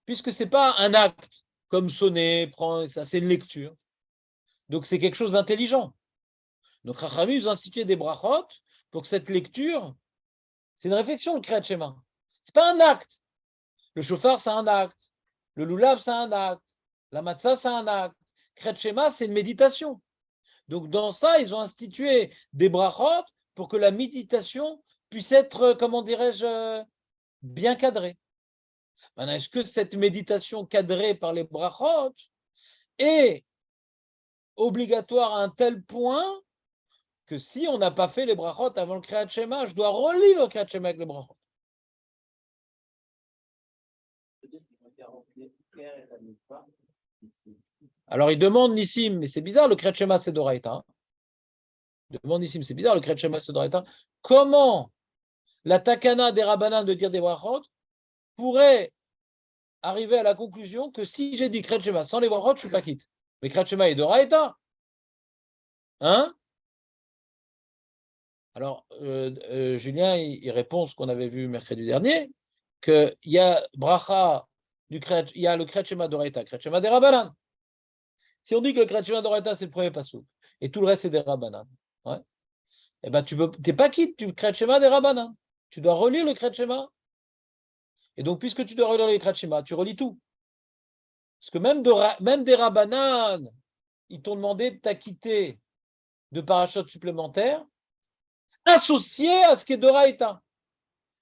puisque ce n'est pas un acte comme sonner, prendre, ça, c'est une lecture. Donc c'est quelque chose d'intelligent. Donc Rachamim, ils ont institué des brachot pour que cette lecture, c'est une réflexion, le Kriyat Shema. Ce n'est pas un acte. Le shofar, c'est un acte. Le lulav, c'est un acte. La matzah, c'est un acte. Kriyat Shema, c'est une méditation. Donc dans ça, ils ont institué des brachot pour que la méditation puisse être, comment dirais-je, bien cadrée. Maintenant, est-ce que cette méditation cadrée par les brachot est obligatoire à un tel point que si on n'a pas fait les brachot avant le Kriyat Shema, je dois relire le Kriyat Shema avec les brachot? Alors il demande Nissim, mais c'est bizarre, le Kriyat Shema c'est d'Oraïta. Hein. Il demande Nissim, c'est bizarre, le Kriyat Shema c'est d'Oraïta. Comment la takana des rabbanan de dire des brachot pourrait arriver à la conclusion que si j'ai dit Kriyat Shema sans les brachot, je ne suis pas quitte. Mais Kriyat Shema est d'Oraïta. Hein? Alors, Julien, il répond ce qu'on avait vu mercredi dernier, qu'il y a bracha, il y a le Kriyat Shema d'Oraïta, Kriyat Shema des rabbanan. Si on dit que le Kriyat Shema d'Oraïta, c'est le premier passouk, et tout le reste, c'est des rabbanan, ouais. Eh ben, tu n'es pas quitte du Kriyat Shema des rabbanan. Tu dois relire le Kriyat Shema. Et donc, puisque tu dois relire le Kriyat Shema, tu relis tout. Parce que même des rabbanan, ils t'ont demandé de t'acquitter de parachutes supplémentaires associés à ce qui est d'Oraïta.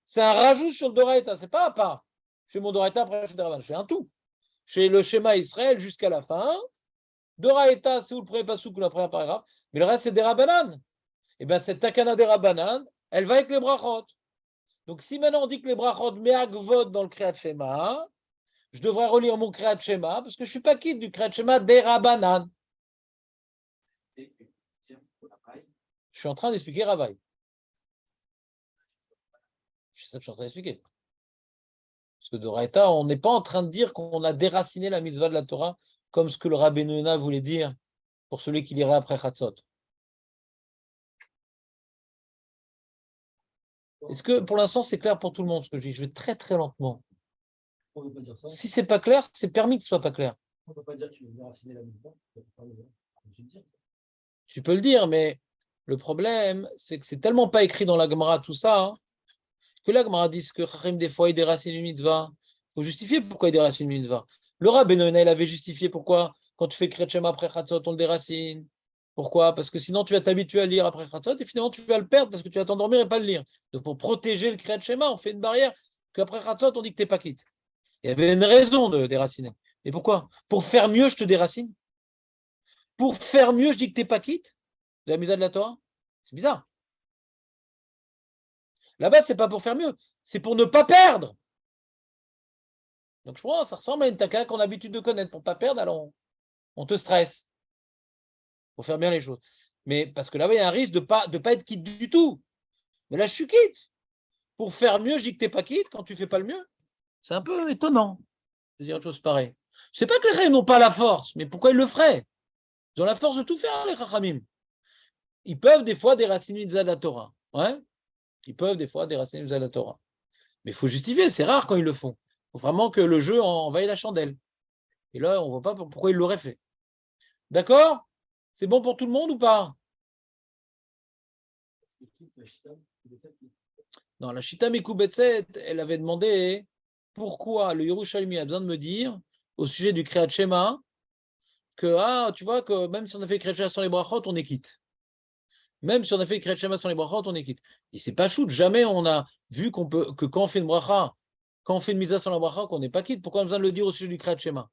C'est un rajout sur le d'Oraïta, c'est pas à part. Je fais mon d'Oraïta, après je fais des rabbanan. Je fais un tout. Je fais le schéma Israël jusqu'à la fin. D'Oraïta, c'est où le premier passouk ou la première paragraphe, mais le reste, c'est des rabbanan. Et bien, cette takana des rabbanan, elle va avec les brachot. Donc, si maintenant on dit que les brachot me'agvod dans le Kriyat Shema, je devrais relire mon Kriyat Shema parce que je ne suis pas quitte du Kriyat Shema des rabbanan. Je suis en train d'expliquer Ravaï. C'est ça que je suis en train d'expliquer. Parce que d'Oraïta, on n'est pas en train de dire qu'on a déraciné la mitzvah de la Torah comme ce que le Rabbeinu Yonah voulait dire pour celui qui lirait après Chatzot. Est-ce que pour l'instant c'est clair pour tout le monde ce que je dis? Je vais très très lentement. On ne peut pas dire ça. Si c'est pas clair, c'est permis que ce soit pas clair. On ne peut pas dire que tu veux déraciner la mitzvah. Tu peux le dire, mais le problème, c'est que c'est tellement pas écrit dans la Gemara tout ça, hein, que la Gemara dit que Chachim des fois il déracine une mitzvah. Il faut justifier pourquoi il déracine une mitzvah. Le Rabbeinu Yonah, il avait justifié pourquoi quand tu fais Kriyat Shema après Chatzot, on le déracine. Pourquoi? Parce que sinon tu vas t'habituer à lire après Chatzot et finalement tu vas le perdre parce que tu vas t'endormir et pas le lire. Donc pour protéger le Kriyat Shema, on fait une barrière qu'après Chatzot, on dit que tu n'es pas quitte. Il y avait une raison de déraciner. Et pourquoi? Pour faire mieux, je te déracine. Pour faire mieux, je dis que tu n'es pas quitte de la mitzvah de la Torah. C'est bizarre. Là-bas, ce n'est pas pour faire mieux, c'est pour ne pas perdre. Donc je crois, ça ressemble à une taka qu'on a l'habitude de connaître. Pour ne pas perdre, alors on te stresse. Pour faire bien les choses. Mais parce que là-bas, il y a un risque de pas être quitte du tout. Mais là, je suis quitte. Pour faire mieux, je dis que tu n'es pas quitte quand tu ne fais pas le mieux. C'est un peu étonnant de dire une chose pareille. Je ne sais pas que les Chachamim n'ont pas la force, mais pourquoi ils le feraient? Ils ont la force de tout faire, les Chachamim. Ils peuvent des fois déraciner une mitzvah de la Torah. Ouais. Ils peuvent des fois déraciner une mitzvah de la Torah. Mais il faut justifier, c'est rare quand ils le font. Il faut vraiment que le jeu envahisse la chandelle. Et là, on ne voit pas pourquoi ils l'auraient fait. D'accord? C'est bon pour tout le monde ou pas? Non, la Shita Mekubetset, elle avait demandé pourquoi le Yerushalmi a besoin de me dire au sujet du Kriyat Shema que, tu vois, que même si on a fait Kriyat Shema sans les brachot, on est quitte. Même si on a fait Kriyat Shema sans les brachot, on est quitte. Et c'est pas shoot, jamais on a vu que quand on fait une bracha, quand on fait une mitzvah sans la bracha, qu'on n'est pas quitte. Pourquoi on a besoin de le dire au sujet du Kriyat Shema?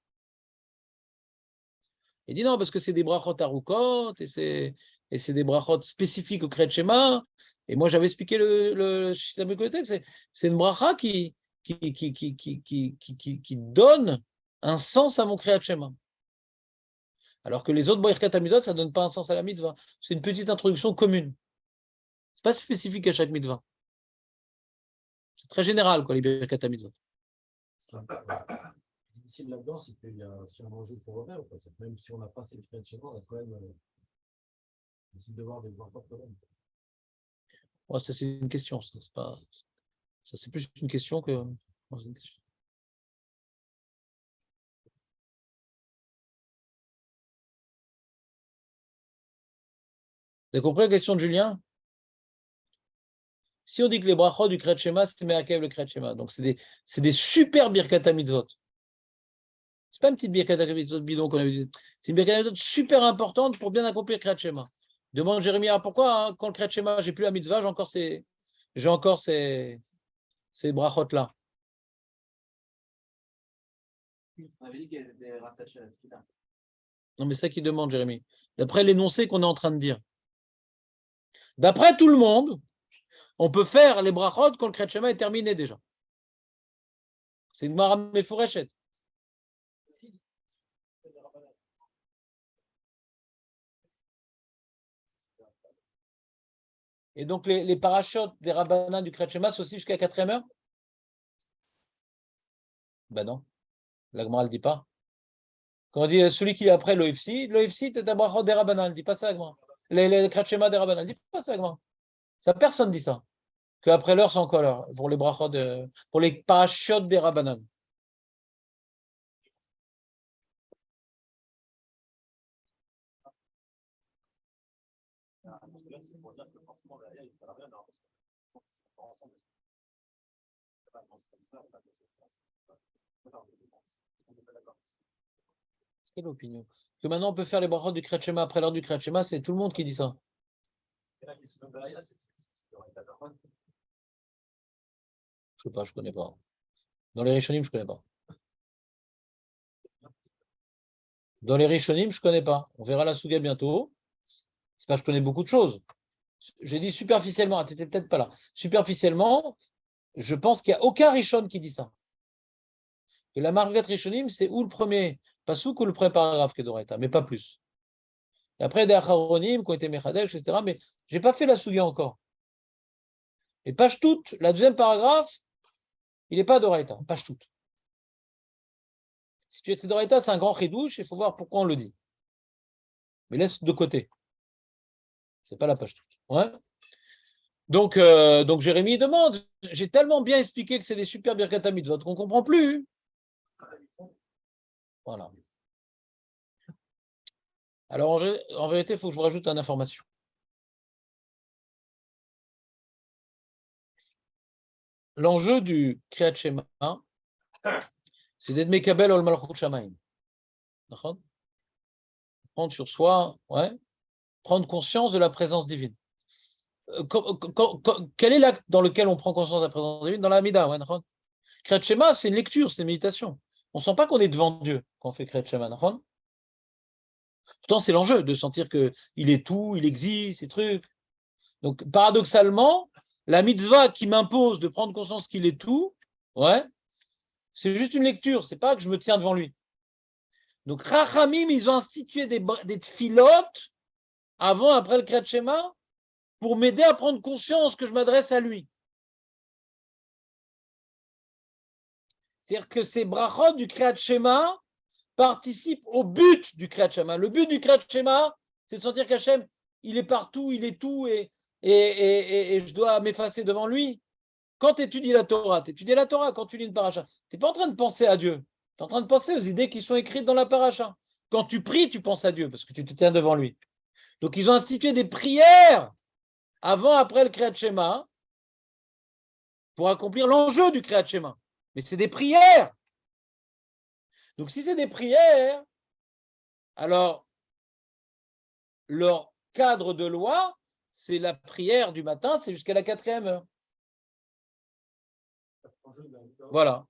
Il dit non, parce que c'est des brachot arukot, et c'est des brachot spécifiques au Kriyat Shema. Et moi, j'avais expliqué le Shita Mekubetset, c'est une bracha qui donne un sens à mon Kriyat Shema. Alors que les autres Birkat Hamidot, ça ne donne pas un sens à la mitzvah. C'est une petite introduction commune. Ce n'est pas spécifique à chaque mitzvah. C'est très général, quoi, les Birkat Hamidot. Ce qui est difficile là-dedans, c'est qu'il y a aussi un enjeu pour eux-mêmes. Même si on n'a pas ces Kriyat Shema, on a quand même aussi le devoir de les voir pas quand même. Ouais, ça, c'est une question. Ça, c'est plus une question que. Ouais, c'est une question. Vous avez compris la question de Julien? Si on dit que les brachot du Kriyat Shema, c'est Me'akev le Kriyat Shema. Donc, c'est des super Birkat Mitzvot. C'est pas une petite Birkat Mitzvot bidon qu'on a vu. C'est une Birkat Mitzvot super importante pour bien accomplir le Kriyat Shema. Demande Jérémie, pourquoi quand le Kriyat Shema, j'ai plus la mitzvah, j'ai encore ces brachot-là. On avait dit qu'elle était rattachée à la Tfila. Non, mais c'est ça qu'il demande, Jérémie. D'après l'énoncé qu'on est en train de dire. D'après tout le monde, on peut faire les brachot quand le Kriyat Shema est terminé déjà. C'est une Mara Mefureshet. Et donc les parachutes des rabbanans du Kriyat Shema, c'est aussi jusqu'à la 4e heure? Ben non, la Gemara ne le dit pas. Quand on dit celui qui est après l'OFC c'est un brachot des rabbanans, elle ne dit pas ça, la Gemara. Les Kriyat Shema des rabbanans, elle ne dit pas ça, la Gemara. Ça, personne ne dit ça. Qu'après l'heure, c'est encore l'heure, pour les brachot pour les parachutes des rabbanans. Quelle opinion? Que maintenant on peut faire les brachot du Kriyat Shema après l'heure du Kriyat Shema, c'est tout le monde qui dit ça. Je sais pas, je connais pas. Dans les Rishonim, je connais pas. Dans les Rishonim, je connais pas. On verra la Souga bientôt. C'est pas que je connais beaucoup de choses. J'ai dit superficiellement, tu n'étais peut-être pas là. Superficiellement, je pense qu'il n'y a aucun Rishon qui dit ça. Que la Margat Rishonim, c'est ou le premier pasouk ou le premier paragraphe qui est d'Oraita, mais pas plus. Et après, des Acharonim qui ont été Mechadesh, etc. Mais je n'ai pas fait la Souga encore. Et page toute, la deuxième paragraphe, il n'est pas d'Oraita, page toute. Si tu es d'Oraita, c'est un grand chidouche, il faut voir pourquoi on le dit. Mais laisse de côté. C'est pas la page toute. Ouais. Donc Jérémie demande, j'ai tellement bien expliqué que c'est des super Birkat Mitzvot qu'on ne comprend plus. Voilà. Alors en vérité, il faut que je vous rajoute une information. L'enjeu du Kriyat Shema, c'est d'être Mekabel ol Malchut Shamayim. Prendre sur soi, ouais, prendre conscience de la présence divine. Quel est l'acte dans lequel on prend conscience de la présence divine? Dans la Hamida, ouais, Kriyat Shema, c'est une lecture, c'est une méditation. On ne sent pas qu'on est devant Dieu quand on fait Kriyat Shema. Pourtant, c'est l'enjeu de sentir qu'il est tout, il existe, ces trucs. Donc, paradoxalement, la mitzvah qui m'impose de prendre conscience qu'il est tout, ouais, c'est juste une lecture, c'est pas que je me tiens devant lui. Donc, Rachamim, ils ont institué des tfilotes avant, après le Kriyat Shema, pour m'aider à prendre conscience que je m'adresse à lui. C'est-à-dire que ces brachot du Kriyat Shema participent au but du Kriyat Shema. Le but du Kriyat Shema, c'est de sentir qu'Hachem, il est partout, il est tout, et je dois m'effacer devant lui. Quand tu étudies la Torah, quand tu lis une paracha, tu n'es pas en train de penser à Dieu. Tu es en train de penser aux idées qui sont écrites dans la paracha. Quand tu pries, tu penses à Dieu, parce que tu te tiens devant lui. Donc, ils ont institué des prières avant, après le Kriyat Shema, pour accomplir l'enjeu du Kriyat Shema. Mais c'est des prières. Donc, si c'est des prières, alors, leur cadre de loi, c'est la prière du matin, c'est jusqu'à la 4e heure. Voilà.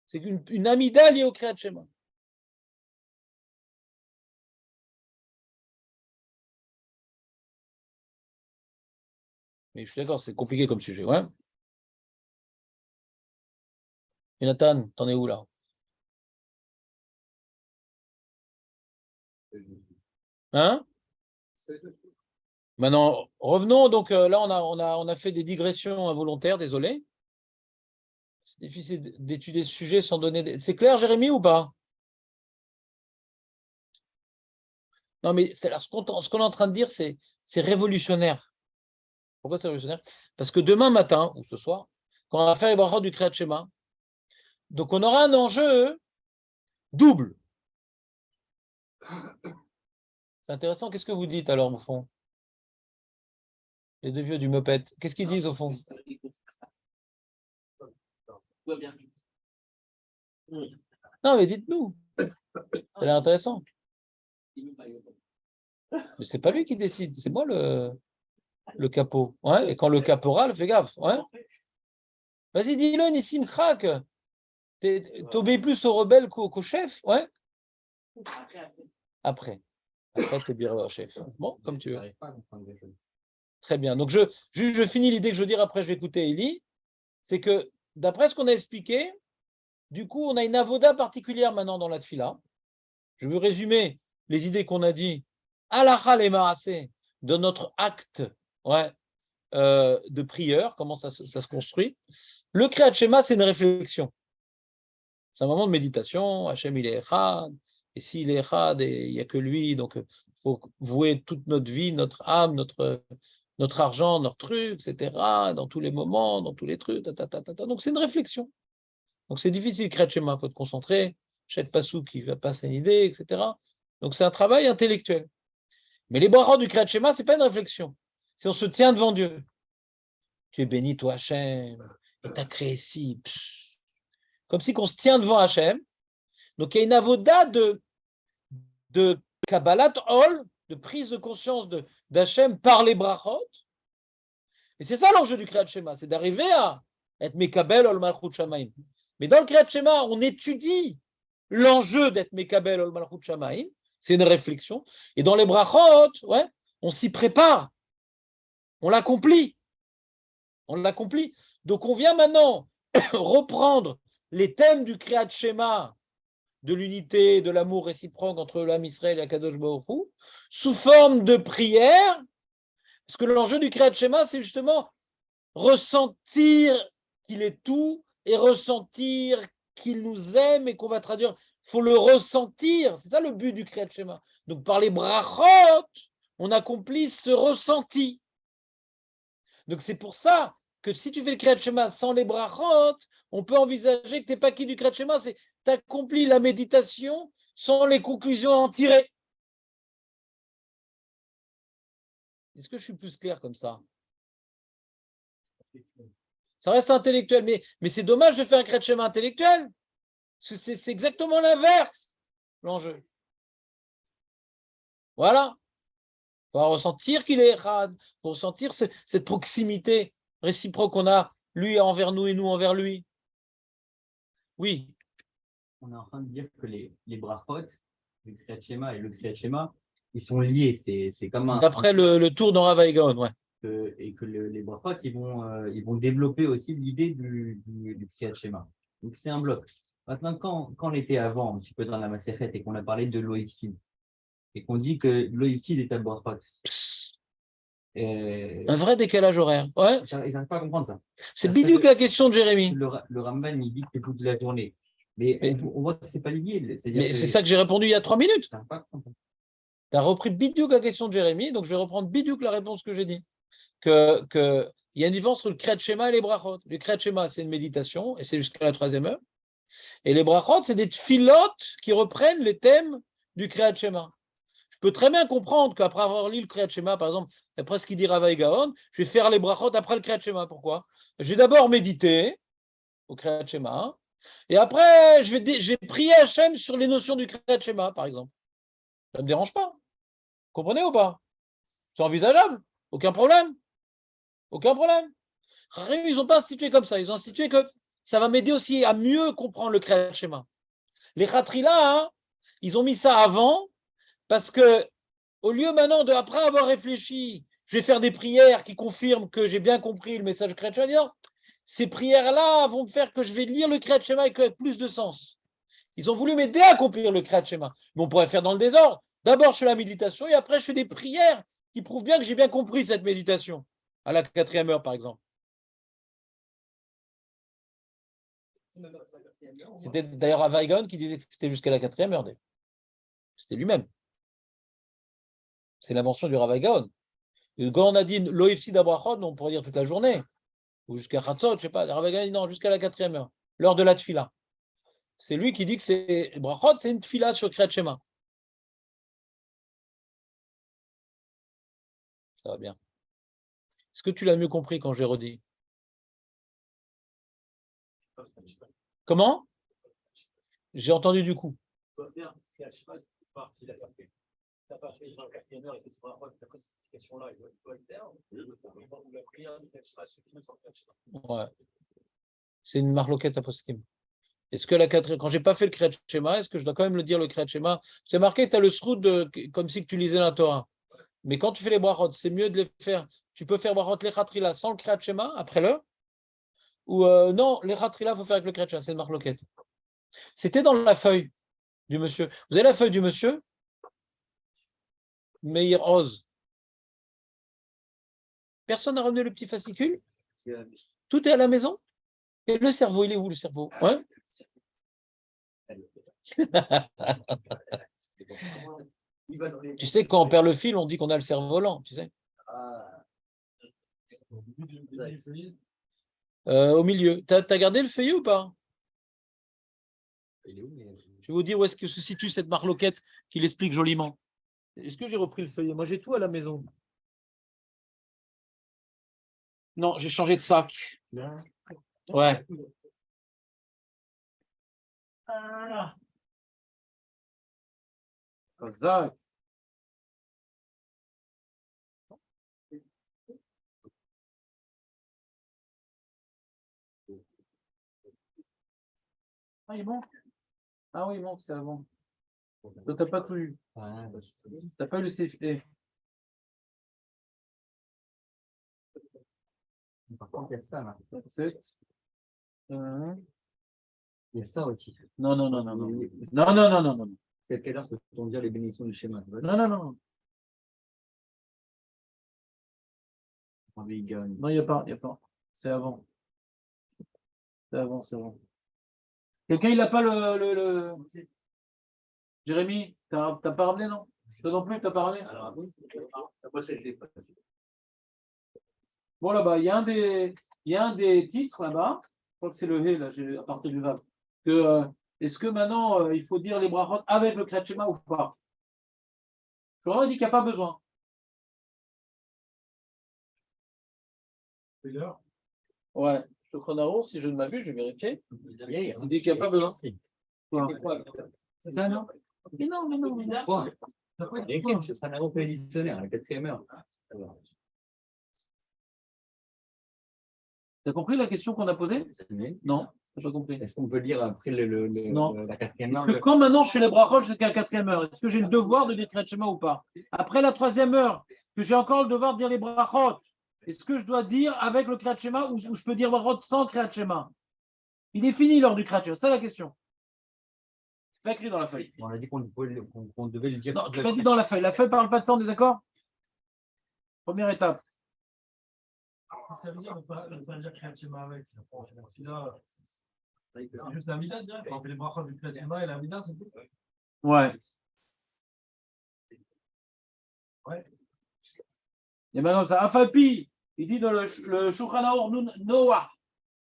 C'est une amida liée au Kriyat Shema. Mais je suis d'accord, c'est compliqué comme sujet, ouais. Jonathan, t'en es où là? Hein? Maintenant, revenons. Donc là, on a fait des digressions involontaires, désolé. C'est difficile d'étudier ce sujet sans donner. C'est clair, Jérémy, ou pas? Non, mais ce qu'on est en train de dire, c'est révolutionnaire. Pourquoi c'est révolutionnaire? Parce que demain matin, ou ce soir, quand on va faire les brachot du Kriyat Shema, donc on aura un enjeu double. C'est intéressant. Qu'est-ce que vous dites alors, au fond? Les deux vieux du Moped. Qu'est-ce qu'ils disent, au fond? Non, mais dites-nous. Ça a l'air intéressant. Mais c'est pas lui qui décide, c'est moi le capot. Ouais, et quand le caporal, fais gaffe. Ouais. Vas-y, dis-le, Nissim, craque. T'obéis plus aux rebelles qu'au chef. Ouais. Après, tu es au chef. Bon, comme tu veux. Très bien. Donc, je finis l'idée que je veux dire, après je vais écouter Eli. C'est que, d'après ce qu'on a expliqué, du coup, on a une avoda particulière maintenant dans la tfila. Je veux résumer les idées qu'on a dit. Halakha le maaseh, de notre acte de prière, comment ça se construit. Le Kriyat Shema, c'est une réflexion. C'est un moment de méditation. Hachem, il est Echad. Et s'il est Echad, il n'y a que lui, donc il faut vouer toute notre vie, notre âme, notre argent, notre truc, etc., dans tous les moments, dans tous les trucs. Donc c'est une réflexion. Donc c'est difficile, Kriyat Shema, il faut te concentrer. Chaque passou qui va passer une idée, etc. Donc c'est un travail intellectuel. Mais les brachot du Kriyat Shema, ce n'est pas une réflexion. C'est on se tient devant Dieu. Tu es béni, toi, Hachem, et t'as créé ci. Comme si qu'on se tient devant Hachem. Donc il y a une avoda de Kabbalat Ol, de prise de conscience d'Hachem par les brachot. Et c'est ça l'enjeu du Kriyat Shema, c'est d'arriver à être Mekabel Ol Malchut Shamaim. Mais dans le Kriyat Shema, on étudie l'enjeu d'être Mekabel Ol Malchut Shamaim. C'est une réflexion. Et dans les brachot, on s'y prépare. On l'accomplit. Donc on vient maintenant reprendre les thèmes du Kriyat Shema, de l'unité, de l'amour réciproque entre l'âme Israël et Akadosh Baruch Hu, sous forme de prière, parce que l'enjeu du Kriyat Shema, c'est justement ressentir qu'il est tout et ressentir qu'il nous aime et qu'on va traduire. Il faut le ressentir, c'est ça le but du Kriyat Shema. Donc par les brachot, on accomplit ce ressenti. Donc c'est pour ça que si tu fais le Kriyat Shema sans les brachot, on peut envisager que tu n'es pas qui du Kriyat Shema, c'est tu accomplis la méditation sans les conclusions à en tirer. Est-ce que je suis plus clair comme ça? Ça reste intellectuel, mais c'est dommage de faire un Kriyat Shema intellectuel, parce que c'est exactement l'inverse, l'enjeu. Voilà. Il faut ressentir qu'il est Echad, il faut ressentir cette proximité réciproque qu'on a, lui envers nous et nous envers lui. Oui. On est en train de dire que les brachot, le Kriyat Shema et le Kriyat Shema, ils sont liés. C'est comme un. D'après le tour dans Rav Gaon, ouais. Et que les brachot, ils vont développer aussi l'idée du Kriyat Shema. Donc c'est un bloc. Maintenant, quand on était avant, un petit peu dans la Masechet, et qu'on a parlé de l'Oïfsid, et qu'on dit que l'Oïfsid est un brachot. Un vrai décalage horaire. Ouais. J'arrive pas à comprendre ça. C'est bidouque la question de Jérémy. Le Ramban, il dit que c'est toute la journée. Mais on voit que c'est pas lié. Mais c'est ça que j'ai répondu il y a 3 minutes. Tu as repris bidouque la question de Jérémy, donc je vais reprendre bidouque la réponse que j'ai dit. Il y a une différence entre le Kriyat Shema et les brachot. Le Kriyat Shema, c'est une méditation, et c'est jusqu'à la 3e heure. Et les brachot, c'est des tfilotes qui reprennent les thèmes du Kriyat Shema. Je peux très bien comprendre qu'après avoir lu le Kriyat Shema, par exemple, après ce qu'il dit Rav Gaon, je vais faire les brachot après le Kriyat Shema. Pourquoi? Je vais d'abord méditer au Kriyat Shema, et après, je vais prier Hachem sur les notions du Kriyat Shema, par exemple. Ça ne me dérange pas. Vous comprenez ou pas? C'est envisageable. Aucun problème. Aucun problème. Ils n'ont pas institué comme ça. Ils ont institué que ça va m'aider aussi à mieux comprendre le Kriyat Shema. Les Khatrila, ils ont mis ça avant parce que, au lieu maintenant après avoir réfléchi, je vais faire des prières qui confirment que j'ai bien compris le message du Kriyat Shema, ces prières-là vont me faire que je vais lire le Kriyat Shema avec plus de sens. Ils ont voulu m'aider à accomplir le Kriyat Shema. Mais on pourrait faire dans le désordre. D'abord, je fais la méditation et après, je fais des prières qui prouvent bien que j'ai bien compris cette méditation. À la 4e heure, par exemple. C'était d'ailleurs Avaigon qui disait que c'était jusqu'à la 4e heure. C'était lui-même. C'est l'invention du Rav Gaon. Quand on a dit l'OFC d'Abrachon, on pourrait dire toute la journée. Ou jusqu'à Khatzot, je sais pas. Rav Gaon dit non, jusqu'à la 4e heure. L'heure de la tfila. C'est lui qui dit que c'est Brachot, c'est une tfila sur Kriyat Shema. Ça va bien. Est-ce que tu l'as mieux compris quand j'ai redit? Comment? J'ai entendu du coup. Ouais. C'est une marloquette à poskim. Est-ce que quand j'ai pas fait le Kriyat Shema, est-ce que je dois quand même le dire le Kriyat Shema? C'est marqué, tu as le sroud comme si tu lisais la Torah. Mais quand tu fais les brachot, c'est mieux de les faire. Tu peux faire brachot lechatrila sans le Kriyat Shema après l'heure. Ou non, lechatrila, il faut faire avec le Kriyat Shema, c'est une marloquette. C'était dans la feuille du monsieur. Vous avez la feuille du monsieur? Meir Oz. Personne n'a ramené le petit fascicule? Tout est à la maison? Et le cerveau, il est où le cerveau? Ouais. Tu sais, quand on perd le fil, on dit qu'on a le cerveau lent, tu sais. Au milieu. T'as gardé le feuillet ou pas? Je vais vous dire où est-ce que se situe cette marloquette qui l'explique joliment. Est-ce que j'ai repris le feuillet? Moi, j'ai tout à la maison. Non, j'ai changé de sac. Ouais. Ça. Ah, il manque. Ah oui, il manque, c'est avant. Donc, t'as pas tout eu. T'as pas eu le CFA. Par contre, il y a ça là. Il y a ça aussi. Non. Non. À quelle heure peut-on dire les bénédictions du schéma? Non. Non, il n'y a pas. C'est avant. C'est avant. Quelqu'un, il n'a pas le... Jérémy, t'as pas ramené, non? Toi non plus, t'as pas ramené? Bon, là-bas, il y a un des titres là-bas. Je crois que c'est le He, là, à partir du Vav. Est-ce que maintenant, il faut dire les brachot avec le Kriyat Shema ou pas? J'aurais dit qu'il n'y a pas besoin. Ouais, le chronaour, si je ne m'abuse, je vais vérifier. Il dit qu'il n'y a pas besoin. C'est ça, non? Mais non. C'est un aéroport éditionnaire à la 4e heure. T'as compris la question qu'on a posée? Non, t'as pas compris. Est-ce qu'on peut dire après Non. la 4e heure? Parce que quand maintenant je fais les brachot jusqu'à la 4e heure, est-ce que j'ai le devoir de dire Kriyat Shema ou pas? Après la 3e heure, que j'ai encore le devoir de dire les brachot, est-ce que je dois dire avec le Kriyat Shema ou je peux dire brachot sans Kriyat Shema? Il est fini lors du Kriyat Shema, c'est la question. C'est pas écrit dans la feuille. On a dit qu'on devait le dire. Non, tu m'as dit dans la feuille. La feuille parle pas de ça, on est d'accord? Première étape. Ça veut dire ne pas dire Kriyat Shema avec. Celui-là, c'est juste la mida, direct. On fait les brachot du Kriyat Shema et la mida, c'est tout. Ouais. Et maintenant, ça. Afalpi, il dit dans le Shulchan Aruch Noah.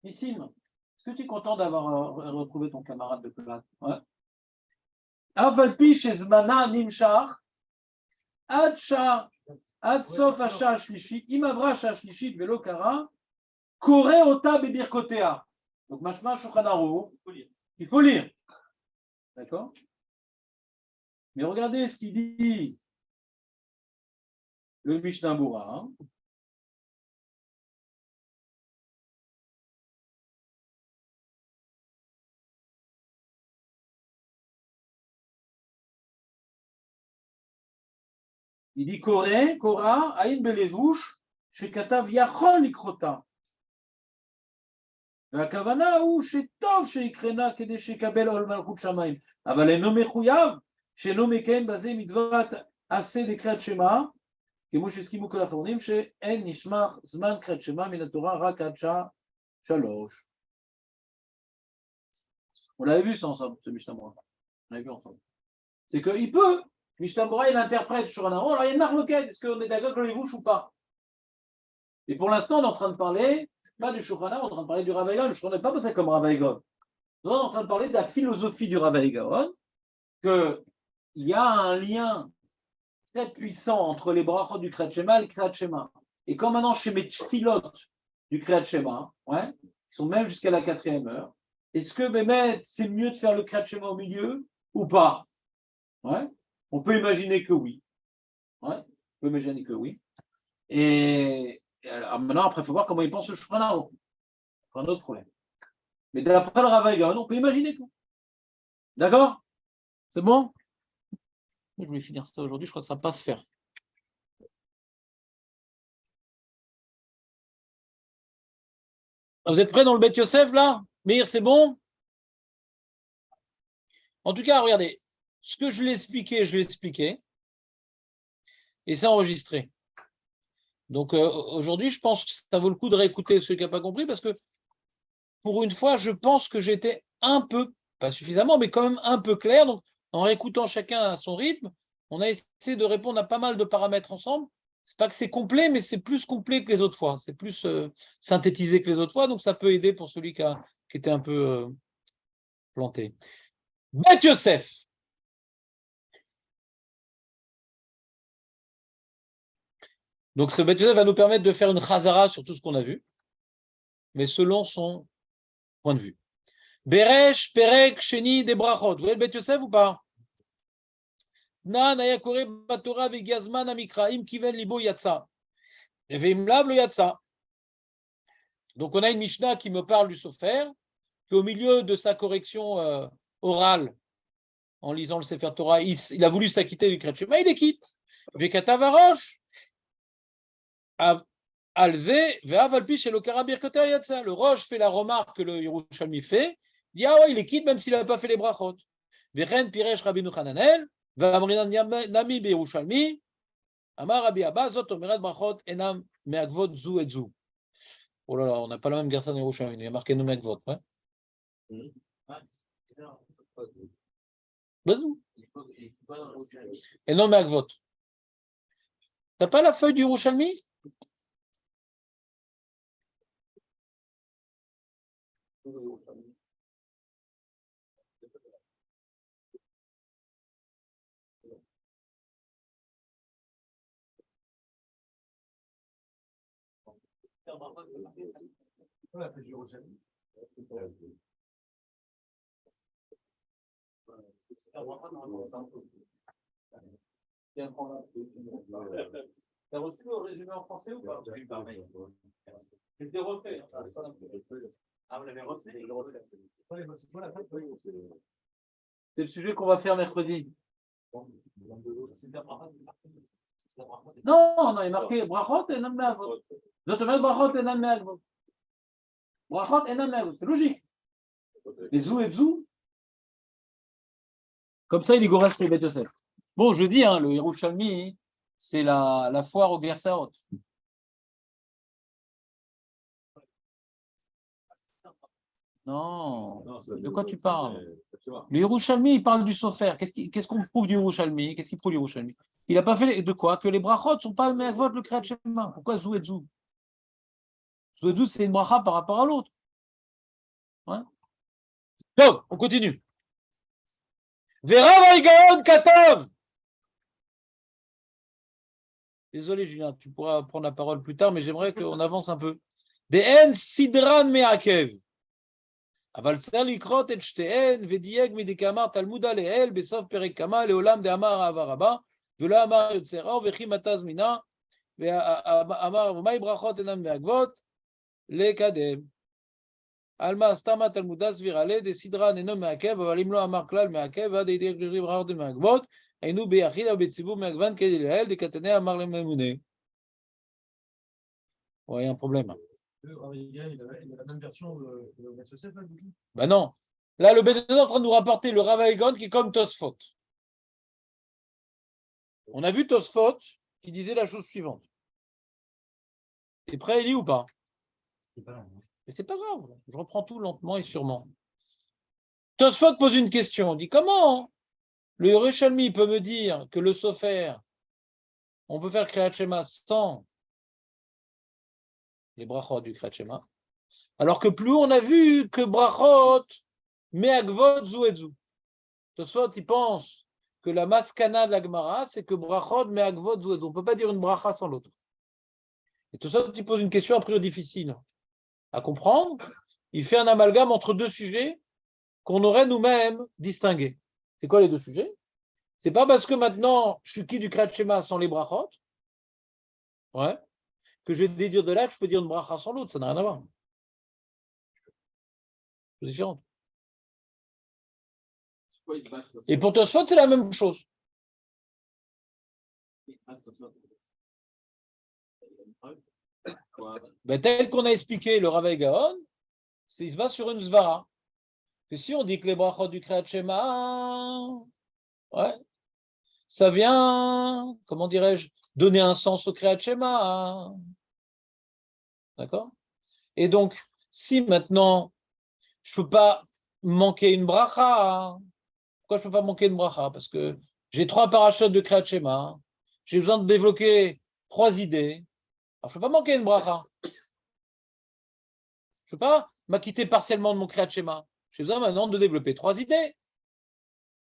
Nissim, est-ce que tu es content d'avoir retrouvé ton camarade de classe? Ouais. Afalpi, chez Zmana Nimshar, Ad Sof Asha Shlishit, Imavra Asha Shlishit, Velo Kara, Kore Ota Bebirkotea. Donc, Mashma Shulchan Aruch, il faut lire. D'accord? Mais regardez ce qu'il dit. Le Mishnah Bura. Hein. Il dit Kora, Aïn Belevouch, Shekatav Yachol Likrota. והכוונה הוא שטוב שיקרנה כדי שיקבל עול מלכות שמיים, אבל אינו מחויב שאינו מקיים בזה מצוות עשה דקריאת שמע, כמו שהסכימו כל האחרונים, שאין נשמע זמן קריאת שמע מן התורה רק עד שעה 3. On l'avait vu ça ensemble, ce Mishnah Bora. On l'avait vu ensemble. C'est qu'il peut, Mishnah Bora, il interprète sur un aron, alors il y a une marloquette, est-ce qu'on est d'accord avec les bouches ou pas? Et pour l'instant, on est en train de parler, pas du Shulchan Aruch, on est en train de parler du Rav Gaon. Je ne connais pas passé comme Rav Gaon. On est en train de parler de la philosophie du Rav Gaon, qu'il y a un lien très puissant entre les brachot du Kriyat Shema et le Kriyat Shema. Et comme maintenant chez mes tfilotes du Kriyat Shema, ouais, qui sont même jusqu'à la 4e heure, est-ce que Bémet, c'est mieux de faire le Kriyat Shema au milieu ou pas? Ouais. On peut imaginer que oui. Ouais. On peut imaginer que oui. Et alors maintenant, après, il faut voir comment il pense le Shulchan Aruch. C'est un autre problème. Mais d'après le Rav Gaon, on peut imaginer tout. D'accord? C'est bon? Je vais finir ça aujourd'hui, je crois que ça va pas se faire. Vous êtes prêts dans le Beth Yosef là? Meir, c'est bon? En tout cas, regardez, ce que je l'ai expliqué, et c'est enregistré. Donc aujourd'hui, je pense que ça vaut le coup de réécouter ceux qui n'ont pas compris, parce que pour une fois, je pense que j'étais un peu, pas suffisamment, mais quand même un peu clair. Donc en réécoutant chacun à son rythme, on a essayé de répondre à pas mal de paramètres ensemble. C'est pas que c'est complet, mais c'est plus complet que les autres fois. C'est plus synthétisé que les autres fois, donc ça peut aider pour celui qui était un peu planté. Beth Yosef. Donc ce Beth Yosef va nous permettre de faire une chazara sur tout ce qu'on a vu, mais selon son point de vue. Beresh, Perek, Sheni, des brachot. Vous voyez le Beth Yosef ou pas? Nan ayakore batora vegiazman amikraim kiven libo yatsa. Veimlav le yatsa. Donc on a une Mishnah qui me parle du Sofer, qui au milieu de sa correction orale, en lisant le Sefer Torah, il a voulu s'acquitter du Kriyat Shema, il les quitte. Vekatav arosh. Alze, ve'avalpi chez le Karabir Koter Yatsa. Le Roche fait la remarque que le Yerushalmi fait. Il dit, ah ouais, il les quitte même s'il n'a pas fait les brachot. Vechen Piresh Rabbeinu Hananel, ve'amrinan nami be'Yerushalmi, amar Rabbi Abba, zot omeret brachot enam me'agvot zu et zu. Oh là là, on n'a pas la même garçon Yerushalmi, il y a marqué nous me'agvot. Ouais. Bazou. Enam me'agvot. T'as pas la feuille du Yerushalmi? T'as reçu le résumé en français ou pas? Je l'ai refait. Ah, vous l'avez refait? C'est le sujet qu'on va faire mercredi. Non, on a marqué brachot et nam me'agvot. Zot omer brachot et nam me'agvot. Brachot et nam me'agvot. C'est logique. Les zou et bzou. Comme ça, il y reste les Beth Yosef. Bon, je dis, hein, le Yerushalmi, c'est la foire au Gersaot. Non, de quoi tu parles? Le Yerushalmi, il parle du Sofer. Qu'est-ce qu'on prouve du Yerushalmi? Qu'est-ce qu'il prouve du Yerushalmi? Il n'a pas fait de quoi? Que les brachot ne sont pas me'agvot le Kriyat Shema. Pourquoi zou et zou? Zou et zou, c'est une bracha par rapport à l'autre. Hein? Donc, on continue. Vera Gaon Katam. Désolé, Julien, tu pourras prendre la parole plus tard, mais j'aimerais qu'on avance un peu. Des en sidran me'akev. אבל צריך לקרות את שתיהן ודייק מדקאמר תלמודה לאל בסוף פרק כמה לעולם דאמר אהבה רבה ולא אמר יוצרה וכי מתה זמינה ואמר ומאי ברכות אינן מעכבות לקדם. עלמא סתמא תלמודה סבירה לה דסדרן אינו מעכב אבל אם לא אמר כלל מעכב ועד ידייק ברכות אינן מעכבות היינו ביחיד או בציבור מעכבן כדי לאל דקתנא אמר לממונה. Ouais, un problème. Il a la même version de Beth Yosef, Ben non. Là, le Beth Yosef est en train de nous rapporter le Rav Gaon qui est comme Tosfot. On a vu Tosfot qui disait la chose suivante. T'es prêt, Elie, ou pas? Mais c'est pas grave, je reprends tout lentement et sûrement. Tosfot pose une question, il dit comment le Yerushalmi peut me dire que le Sofer, on peut faire Kriyat Shema sans les brachot du Kriyat Shema, alors que plus on a vu que brachot, me'agvot zu et zu. Tosfot, il pense que la maskana de la Gemara, c'est que brachot, me'agvot zu et zu. On ne peut pas dire une bracha sans l'autre. Et Tosfot, il pose une question a priori difficile à comprendre. Il fait un amalgame entre deux sujets qu'on aurait nous-mêmes distingués. C'est quoi les deux sujets? C'est pas parce que maintenant je suis qui du Kriyat Shema sans les brachot, ouais, que je vais déduire de là que je peux dire une bracha sans l'autre, ça n'a rien à voir. C'est différent. Et pour Tosfot, c'est la même chose. Ben, tel qu'on a expliqué le Rav Gaon, il se base sur une svara. Que si on dit que les brachot du Kriyat Shema, ouais, ça vient, comment dirais-je, donner un sens au Kriyat Shema. D'accord? Et donc, si maintenant, je ne peux pas manquer une bracha, pourquoi je ne peux pas manquer une bracha? Parce que j'ai 3 parachutes de Kriyat Shema, j'ai besoin de développer 3 idées, alors je ne peux pas manquer une bracha. Je ne peux pas m'acquitter partiellement de mon Kriyat Shema. J'ai besoin maintenant de développer 3 idées.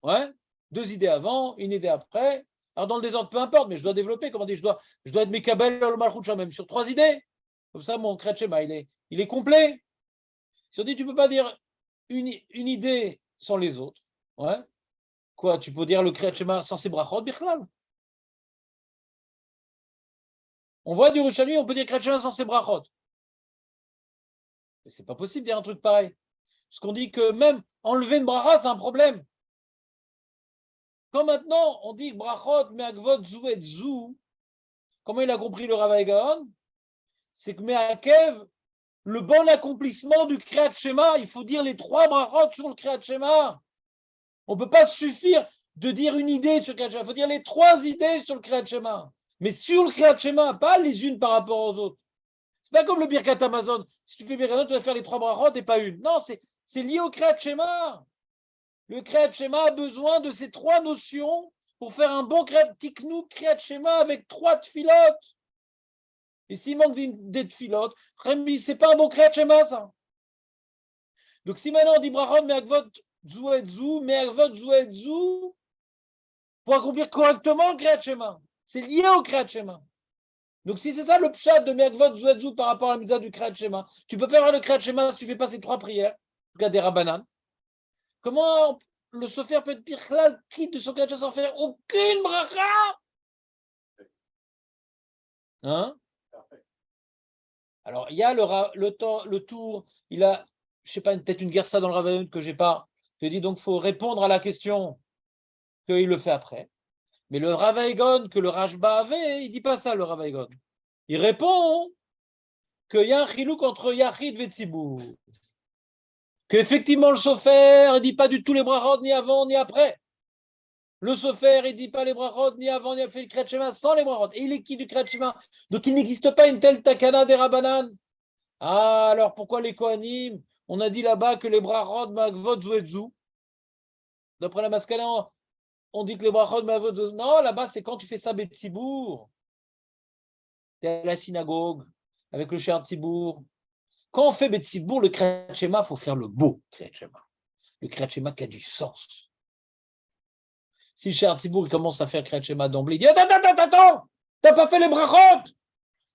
Ouais, 2 idées avant, une idée après. Alors dans le désordre, peu importe, mais je dois développer, comment dire, je dois être Mekabel le Malchut même sur 3 idées. Comme ça, mon Kriyat Shema, il est complet. Si on dit, tu ne peux pas dire une idée sans les autres, ouais. Quoi, tu peux dire le Kriyat Shema sans ses brachot, bichlal. On voit du Yerushalmi, on peut dire Kriyat Shema sans ses brachot. Mais c'est pas possible de dire un truc pareil. Parce qu'on dit que même enlever une bracha, c'est un problème. Quand maintenant on dit brachot, me'agvot, zu et zu, comment il a compris le Rav Gaon? C'est que me'akev, le bon accomplissement du Kriyat Shema, il faut dire les 3 brachot sur le Kriyat Shema. On ne peut pas suffire de dire une idée sur le Kriyat Shema, il faut dire les 3 idées sur le Kriyat Shema. Mais sur le Kriyat Shema, pas les unes par rapport aux autres. C'est pas comme le Birkat Amazon. Si tu fais Birkat Amazon, tu vas faire les 3 brachot et pas une. Non, c'est lié au Kriyat Shema. Le Kriyat Shema a besoin de ces 3 notions pour faire un bon Tiknou Kriyat Shema avec 3 tfilotes. Et s'il manque des tfilotes, c'est pas un bon Kriyat Shema, ça. Donc si maintenant on dit brachot, me'agvot, zu et zu, me'agvot, zu et zu, pour accomplir correctement le Kriyat Shema. C'est lié au Kriyat Shema. Donc si c'est ça le pshat de me'agvot, zu et zu par rapport à la mitzvah du Kriyat Shema, tu peux faire le Kriyat Shema si tu fais pas ces 3 prières, en tout cas des Rabbanan. Comment le Sofer peut être bichlal quitte de son Kriyat Shema sans faire aucune bracha? Hein? Alors, il y a le tour, il a, je ne sais pas, peut-être une guerre dans le Rav que je n'ai pas, qui dit donc il faut répondre à la question qu'il le fait après. Mais le Rav Gaon que le Rashba avait, il ne dit pas ça, le Rav Gaon. Il répond qu'il y a un chilouk entre Yachid et Tzibur. Qu'effectivement, le Sofer, il ne dit pas du tout les brachot, ni avant, ni après. Le Sofer, il ne dit pas les brachot, ni avant, ni après le Kriyat Shema, sans les brachot. Et il est qui du Kriyat Shema? Donc il n'existe pas une telle takana des Rabbanan. Ah, alors pourquoi les Kohanim? On a dit là-bas que les brachot, magvot, zu et zu. D'après la Maskana, on dit que les brachot, magvot, zu. Non, là-bas, c'est quand tu fais ça, Betzibour. Tu es à la synagogue, avec le Cher Tzibour. Quand on fait Betzibour, le Kriyat Shema, il faut faire le beau Kriyat Shema. Le Kriyat Shema qui a du sens. Si le Cher Tzibour commence à faire Kriyat Shema d'emblée, il dit attends, t'as pas fait les brachot.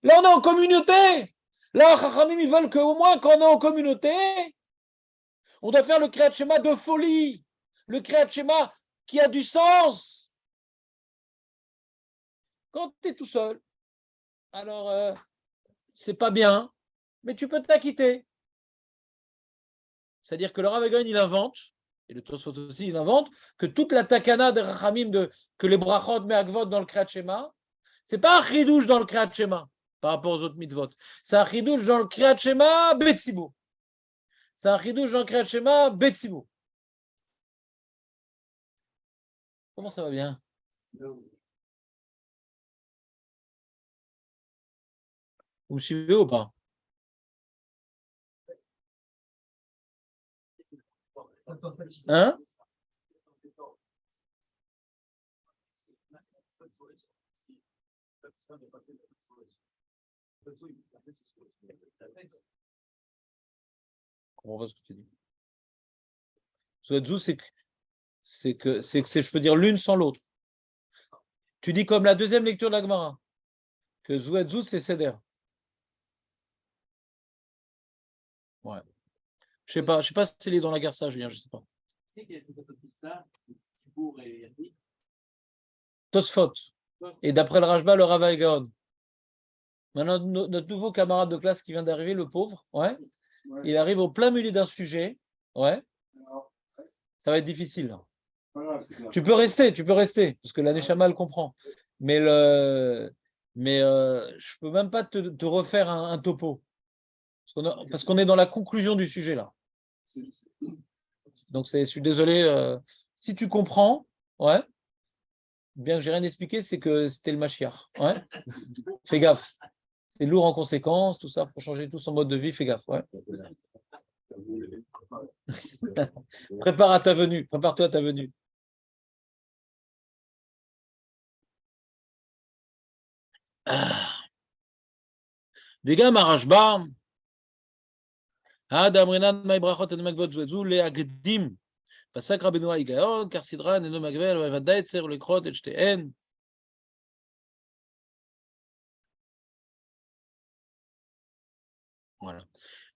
Là, on est en communauté. Là, Chachamim, ils veulent qu'au moins, quand on est en communauté, on doit faire le Kriyat Shema de folie. Le Kriyat Shema qui a du sens. Quand tu es tout seul, alors, c'est pas bien, mais tu peux t'acquitter. C'est-à-dire que le Rav Gaon, il invente, et le Tosfot aussi, il invente, que toute la takana des Rachamim, que les brachot me'agvot dans le Kriyat Shema, c'est pas un chidouche dans le Kriyat Shema, par rapport aux autres mitzvot. C'est un chidouche dans le Kriyat Shema Betzibur. C'est un chidouche dans le Kriyat Shema Betzibur. Comment ça va bien? Vous me suivez ou pas? Hein? On voit ce que tu dis. Souedzou, je peux dire l'une sans l'autre. Tu dis comme la deuxième lecture de la Gemara, que Zouedzou, c'est Seder. Ouais. Je sais pas si c'est dans la guerre ça, Julien, je sais pas. Tosfot. Et d'après le Rashba, le Rav Gaon. Maintenant, notre nouveau camarade de classe qui vient d'arriver, le pauvre, ouais, il arrive au plein milieu d'un sujet, ouais. Ça va être difficile. Là. Tu peux rester, parce que la Neshama elle comprend. Mais je peux même pas te refaire un topo. Parce qu'on est dans la conclusion du sujet là. Donc je suis désolé. Si tu comprends, ouais, bien que j'ai rien expliqué, c'est que c'était le Mashiach. Ouais. Fais gaffe. C'est lourd en conséquence, tout ça, pour changer tout son mode de vie, fais gaffe. Ouais. Prépare-toi à ta venue. וגם הרשב"א, אמרינן מאי ברכות אינו מגבות זו להקדים. פסק רבנו ההיגיון, כך סדרן אינו מגבל, ובוודאי צריך לקחות את שתיהן. Voilà.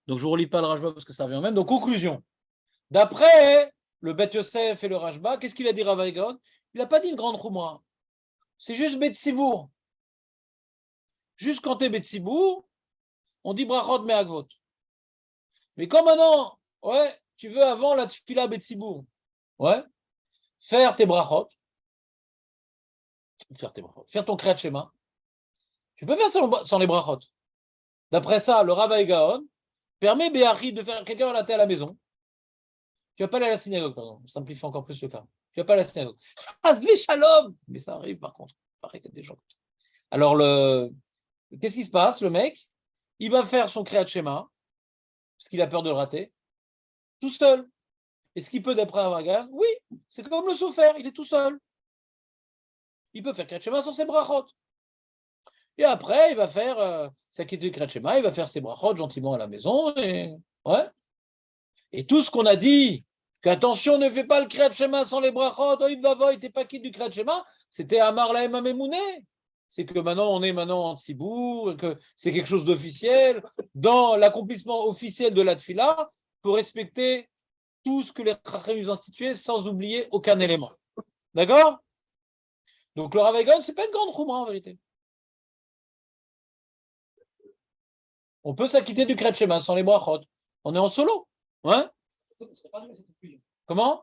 Donc je ne relis pas le Rashba parce que ça revient au même. Donc conclusion. D'après le Bet Yosef et le Rashba, qu'est-ce qu'il a dit Rav Gaon? Il n'a pas dit une grande Khumra. C'est juste Bet Sibour. Juste quand tu es Bet Sibour, on dit Brachot Me'agvot. Mais comme maintenant, ouais, tu veux avant la Tfila Bet Sibour, ouais, faire tes Brachot, faire ton Kriyat Shema, tu peux faire sans les Brachot. D'après ça, le Rav Gaon permet Béachid de faire quelqu'un relater à la maison. Tu vas pas aller à la synagogue, pardon. On simplifie encore plus le cas. Tu vas pas aller à la synagogue. Shalom. Mais ça arrive par contre. Il paraît qu'il y a des gens comme ça. Alors, qu'est-ce qui se passe? Le mec, il va faire son Kriyat Shema, parce qu'il a peur de le rater, tout seul. Est-ce qu'il peut d'après Rav Gaon? Oui, c'est comme le sofer, il est tout seul. Il peut faire Kriyat Shema sans ses brachot. Et après, il va faire sa quitté Kriyat Shema, il va faire ses brachot gentiment à la maison. Ouais. Et tout ce qu'on a dit, qu'attention, ne fais pas le Kriyat Shema sans les brachot, oh, il va voir, il t'es pas quitte du Kriyat Shema, c'était Amar Lahem Amemouné. C'est que maintenant, on est en Tzibour, que c'est quelque chose d'officiel. Dans l'accomplissement officiel de la Tfila, pour respecter tout ce que les Chachamim nous ont institué, sans oublier aucun élément. D'accord? Donc le Rav Gaon, c'est pas une grande choumra en vérité. On peut s'acquitter du Kriyat Shema sans les brachot. On est en solo. Hein? Comment?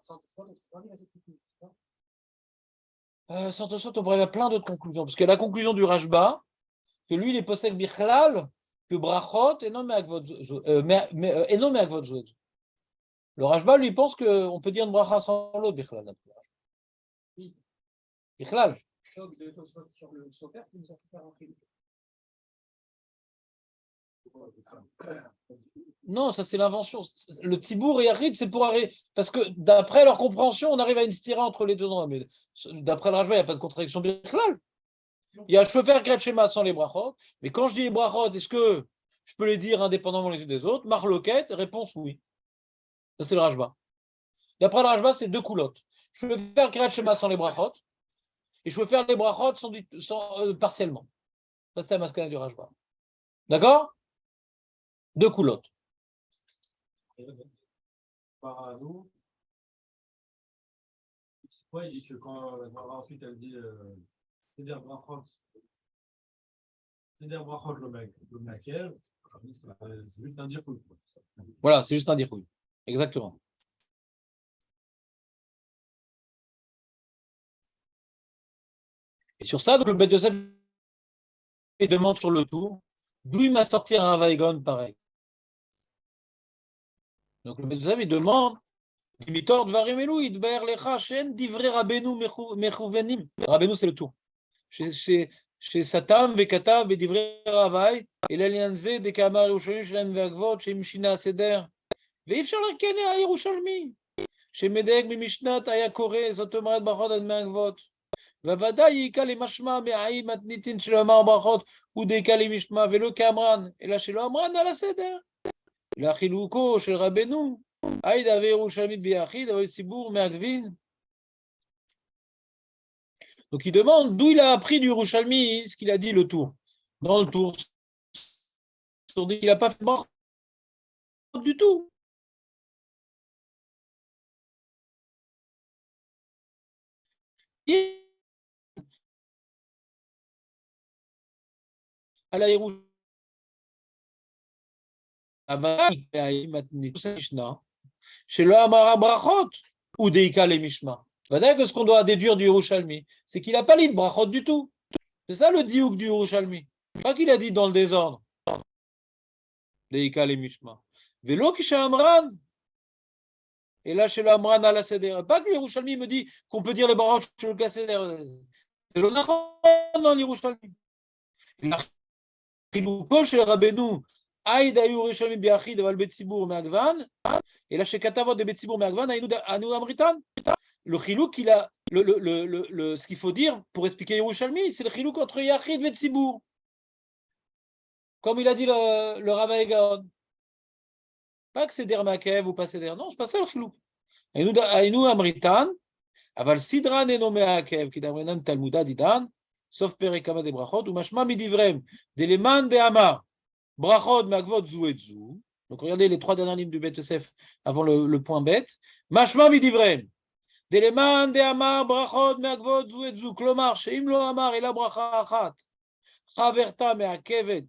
Sans te sauter, on pourrait avoir plein d'autres conclusions. Parce que la conclusion du Rashba, que lui, il est possède bichlal, que brachot, et non me'agvot zoed. Le Rashba, lui, pense qu'on peut dire une bracha sans l'autre bichlal. Bichlal. Non, ça c'est l'invention. Le Tzibour et Harid, c'est pour arrêter. Parce que d'après leur compréhension, on arrive à une stira entre les deux noms. Mais d'après le Rashba, il n'y a pas de contradiction bichlal. Je peux faire Kriyat Shema sans les brachot, mais quand je dis les brachot, est-ce que je peux les dire indépendamment les unes des autres? Marloquette, réponse oui. Ça c'est le Rashba. D'après le Rashba, c'est deux coulottes. Je peux faire Kriyat Shema sans les brachot, et je peux faire les brachot partiellement. Ça c'est la mascala du Rashba. D'accord? Deux coulottes. Par nous, ouais, il dit que quand ensuite elle dit c'est des brachot le maquel, c'est juste un dirhouille. Voilà, c'est juste un dirhouille. Exactement. Et sur ça, donc le Bet Yosef demande sur le tour d'où il m'a sorti un Rav Gaon pareil. Donc le Bet Yosef il demande Dimitor dvarim elu idber lecha shen divrei Rabbeinu mechouvenim. Rabbeinu c'est le tour. chez Satam, Vekatav, Vedivre Ravai, et l'Alianze, des Kamar Yerushalmi, Shalem Vagvot, chez Mishina Seder. ואי-אפשר להרכן הירושלמי, שמדייק ממשנת היה קורא, זאת אומרת ברכות עד מהגבות. והוודאי ייקה למשמע מהאי מתניתין שלא אמר ברכות, הוא דייקה למשמע ולא כאמרן, אלא שלא אמרן על הסדר. לחילוקו של רבנו, עידה וירושלמית ביחיד, אבל ציבור מהגבין. Donc il demande d'où il a appris du Yerushalmi ce qu'il a dit le tour. Dans le tour, on dit qu'il n'a pas fait brakot du tout. À la Yerushalmi, chez le Amara Brachot ou Deika les Mishma. Que ce qu'on doit déduire du Yerushalmi, c'est qu'il n'a pas dit de Brachot du tout. C'est ça le diouk du Yerushalmi. Pas qu'il a dit dans le désordre. Deika les Mishma. Vélo qui chez Amran. Et là, chez le Amran à la Seder. Pas que le Yerushalmi me dit qu'on peut dire les Brachot chez le Seder. C'est le Nachon dans le Yerushalmi. Chez Rabbeinu. Aïda Yerushalmi biachid aval betzibur me'agvan. Et là, chez Katavot de betzibur me'agvan, anu amritan. Le chilouk qu'il a, ce qu'il faut dire pour expliquer Yerushalmi, c'est le chilouk entre yachid et betzibur. Comme il a dit le Ravaï Gaon. Pas que c'est der makev ou pas c'est der. Non, c'est pas ça le chilouk. Ainu amritan. Aval sidran eno me'akev ki damrenan talmuda didan. Sauf perekama de brachot ou mashma midivrem. Deleman de amar. Brachot, Magvot, Zou et Zou. Donc regardez les trois dernières lignes du Bet Yosef avant le point bête. Mashma midivrem. Deleman de amar, Brachot, Magvot, Zou et Zou. Klomar, sheim lo amar, et la bracha achat. Chaverta me'akevet.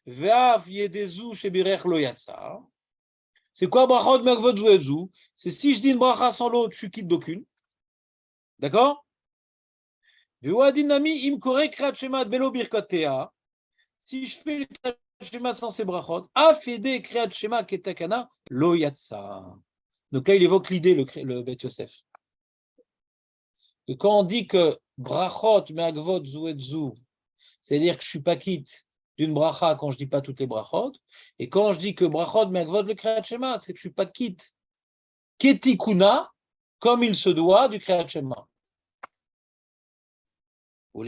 Ve'af yedezou shebirech lo yatsa. C'est quoi Brachot, Magvot, Zou et Zou? C'est si je dis une bracha sans l'autre, je suis quitte d'aucune. D'accord? Ve'uadin nami im korek krat shema belo birkotea. Si je fais le Kriyat Shema sans ces brachot, afede Kriyat Shema ketakana lo yatsa. Donc là, il évoque l'idée, le Bet Yosef. Et quand on dit que brachot me'agvot zu et zu, c'est-à-dire que je ne suis pas quitte d'une bracha quand je ne dis pas toutes les brachot, et quand je dis que brachot me'agvot le Kriyat Shema, c'est que je ne suis pas quitte ketikuna, comme il se doit du Kriyat Shema. Donc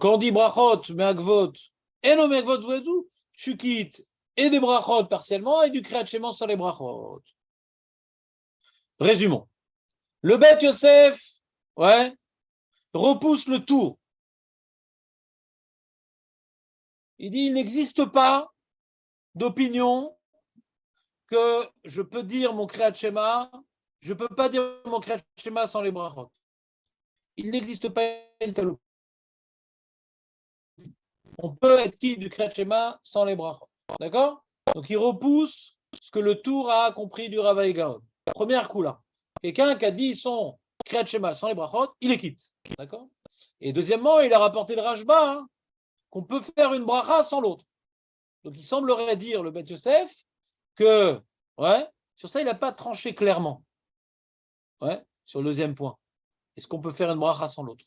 quand on dit brachot, me'agvot, et no me'agvot zouedou, je quitte et des brachot partiellement et du kriyat shema sur les brachot. Résumons. Le Bet Yosef, repousse le tour. Il dit il n'existe pas d'opinion que je peux dire mon kriyat shema. Je ne peux pas dire mon Kriyat Shema sans les brachot. Il n'existe pas une telle opinion. On peut être quitte du Kriyat Shema sans les brachot. D'accord? Donc il repousse ce que le tour a compris du Ravaï Gaon. Première coup là. Quelqu'un qui a dit son Kriyat Shema sans les brachot, il est quitte. D'accord? Et deuxièmement, il a rapporté le Rashba, qu'on peut faire une bracha sans l'autre. Donc il semblerait dire, le Bet Yosef, que, sur ça, il n'a pas tranché clairement. Sur le deuxième point. Est-ce qu'on peut faire une bracha sans l'autre?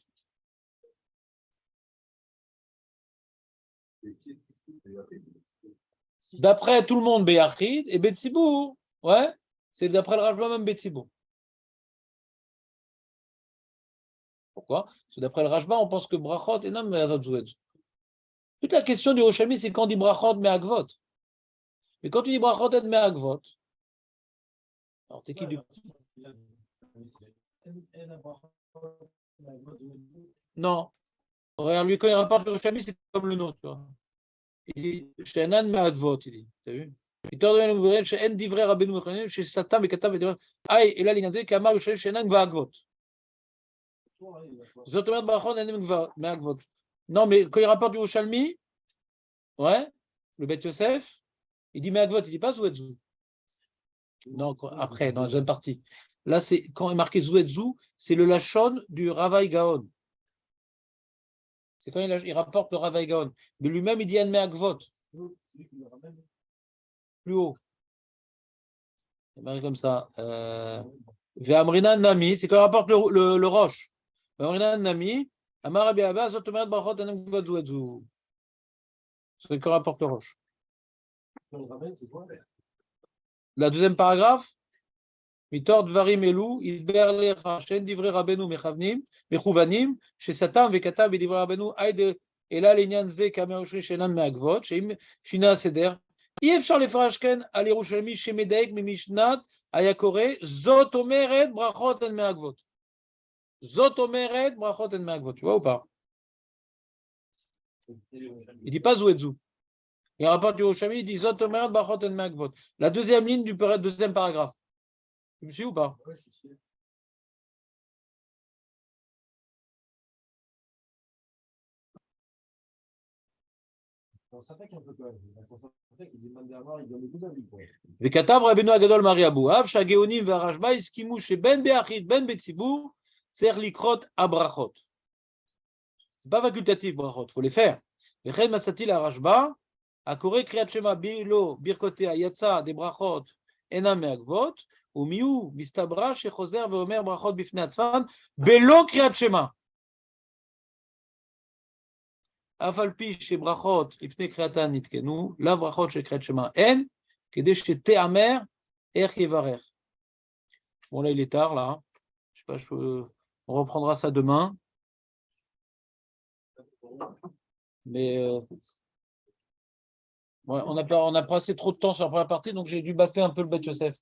D'après tout le monde, Beyachid et Betsibour. C'est d'après le Rashba même Betsibour. Pourquoi? Parce que d'après le Rashba, on pense que brachot et non mais toute la question du Yerushalmi, c'est quand on dit brachot mais agvot. Mais quand tu dis brachot et mais agvot, alors c'est qui du Non. Regarde, lui, quand il rapporte le Yerushalmi, c'est comme le nôtre. Tu vois. Il dit She'enan me'advot, il dit. T'as vu? Il t'ordonne de vous She'en divrei Rabbeinu mechanim, She'satam et Katav et Divrei. Aïe, et là, il dit Kamar Yerushalmi She'enan ve'agvot. Zotomer Brachot Enem me'agvot. Non, mais quand il rapporte du Yerushalmi, le Bet Yosef, il dit me'agvot, il dit pas Zouetzou. Non, après, dans la deuxième partie. Là, c'est quand il est marqué Zouetzou, c'est le Lachon du Ravaï Gaon. C'est quand il rapporte le Ravaï Gaon. Mais lui-même, il dit An Me'agvot. Plus haut. Il marque comme ça. Ve'amrinan Nami, c'est qu'on rapporte le roche. Ve'amrinan Nami, Amar Rabbi Abba, Zot Omerat Brachot Enan Gvot Zu Et Zu. C'est qu'on rapporte le roche. La deuxième paragraphe, Mitor Dvarim Elu, Idber Lecha, Shen Divrei Rabbeinu Mechavnim, Mechouvanim, Shesatam Vekatav B'Divrei Rabbeinu, Aïde Ela Lenyan Ze Kamer Ushri Shenan Me'agvot, Sheim Shina Seder, אי אפשר לפרש כן על ירושלמי שמדייק ממשנת היקורא, זאת אומרת ברכות הן מעכבות. זאת אומרת ברכות הן מעכבות. Tu vois ou pas? Il dit pas Zouedzou. Il rapporte Yerushalmi, il dit Zot omeret brachot en me'agvot. La deuxième ligne du deuxième paragraphe. Tu me suis ou pas? Ouais, je suis. Bon, ça fait qu'un peu quand même. C'est pour ça qu'il dit même d'avoir, il donne beaucoup d'avis. וכתב רבנו הגדול מרי אבוהב שהגאונים והרשב"א הסכימו שבין ביחיד בין בציבור צריך לקרות הברכות. C'est pas facultatif ברכות, faut les faire. וכן מצאתי לרשב"א הקורא קריאת שמע בילו ברכותיה יצא דברכות אינם מעכבות ומיהו מסתברא שחוזר ואומר ברכות בפני עצמן בלא קריאת שמע. אף על פי שברכות לפני קריאתן נתקנו, לאו ברכות של קריאת שמע אין, כדי שתאמר איך יברך. Bon là il est tard là, je sais pas, on reprendra ça demain. Mais ouais, on a passé trop de temps sur la première partie, donc j'ai dû bâcler un peu le Beth Yosef.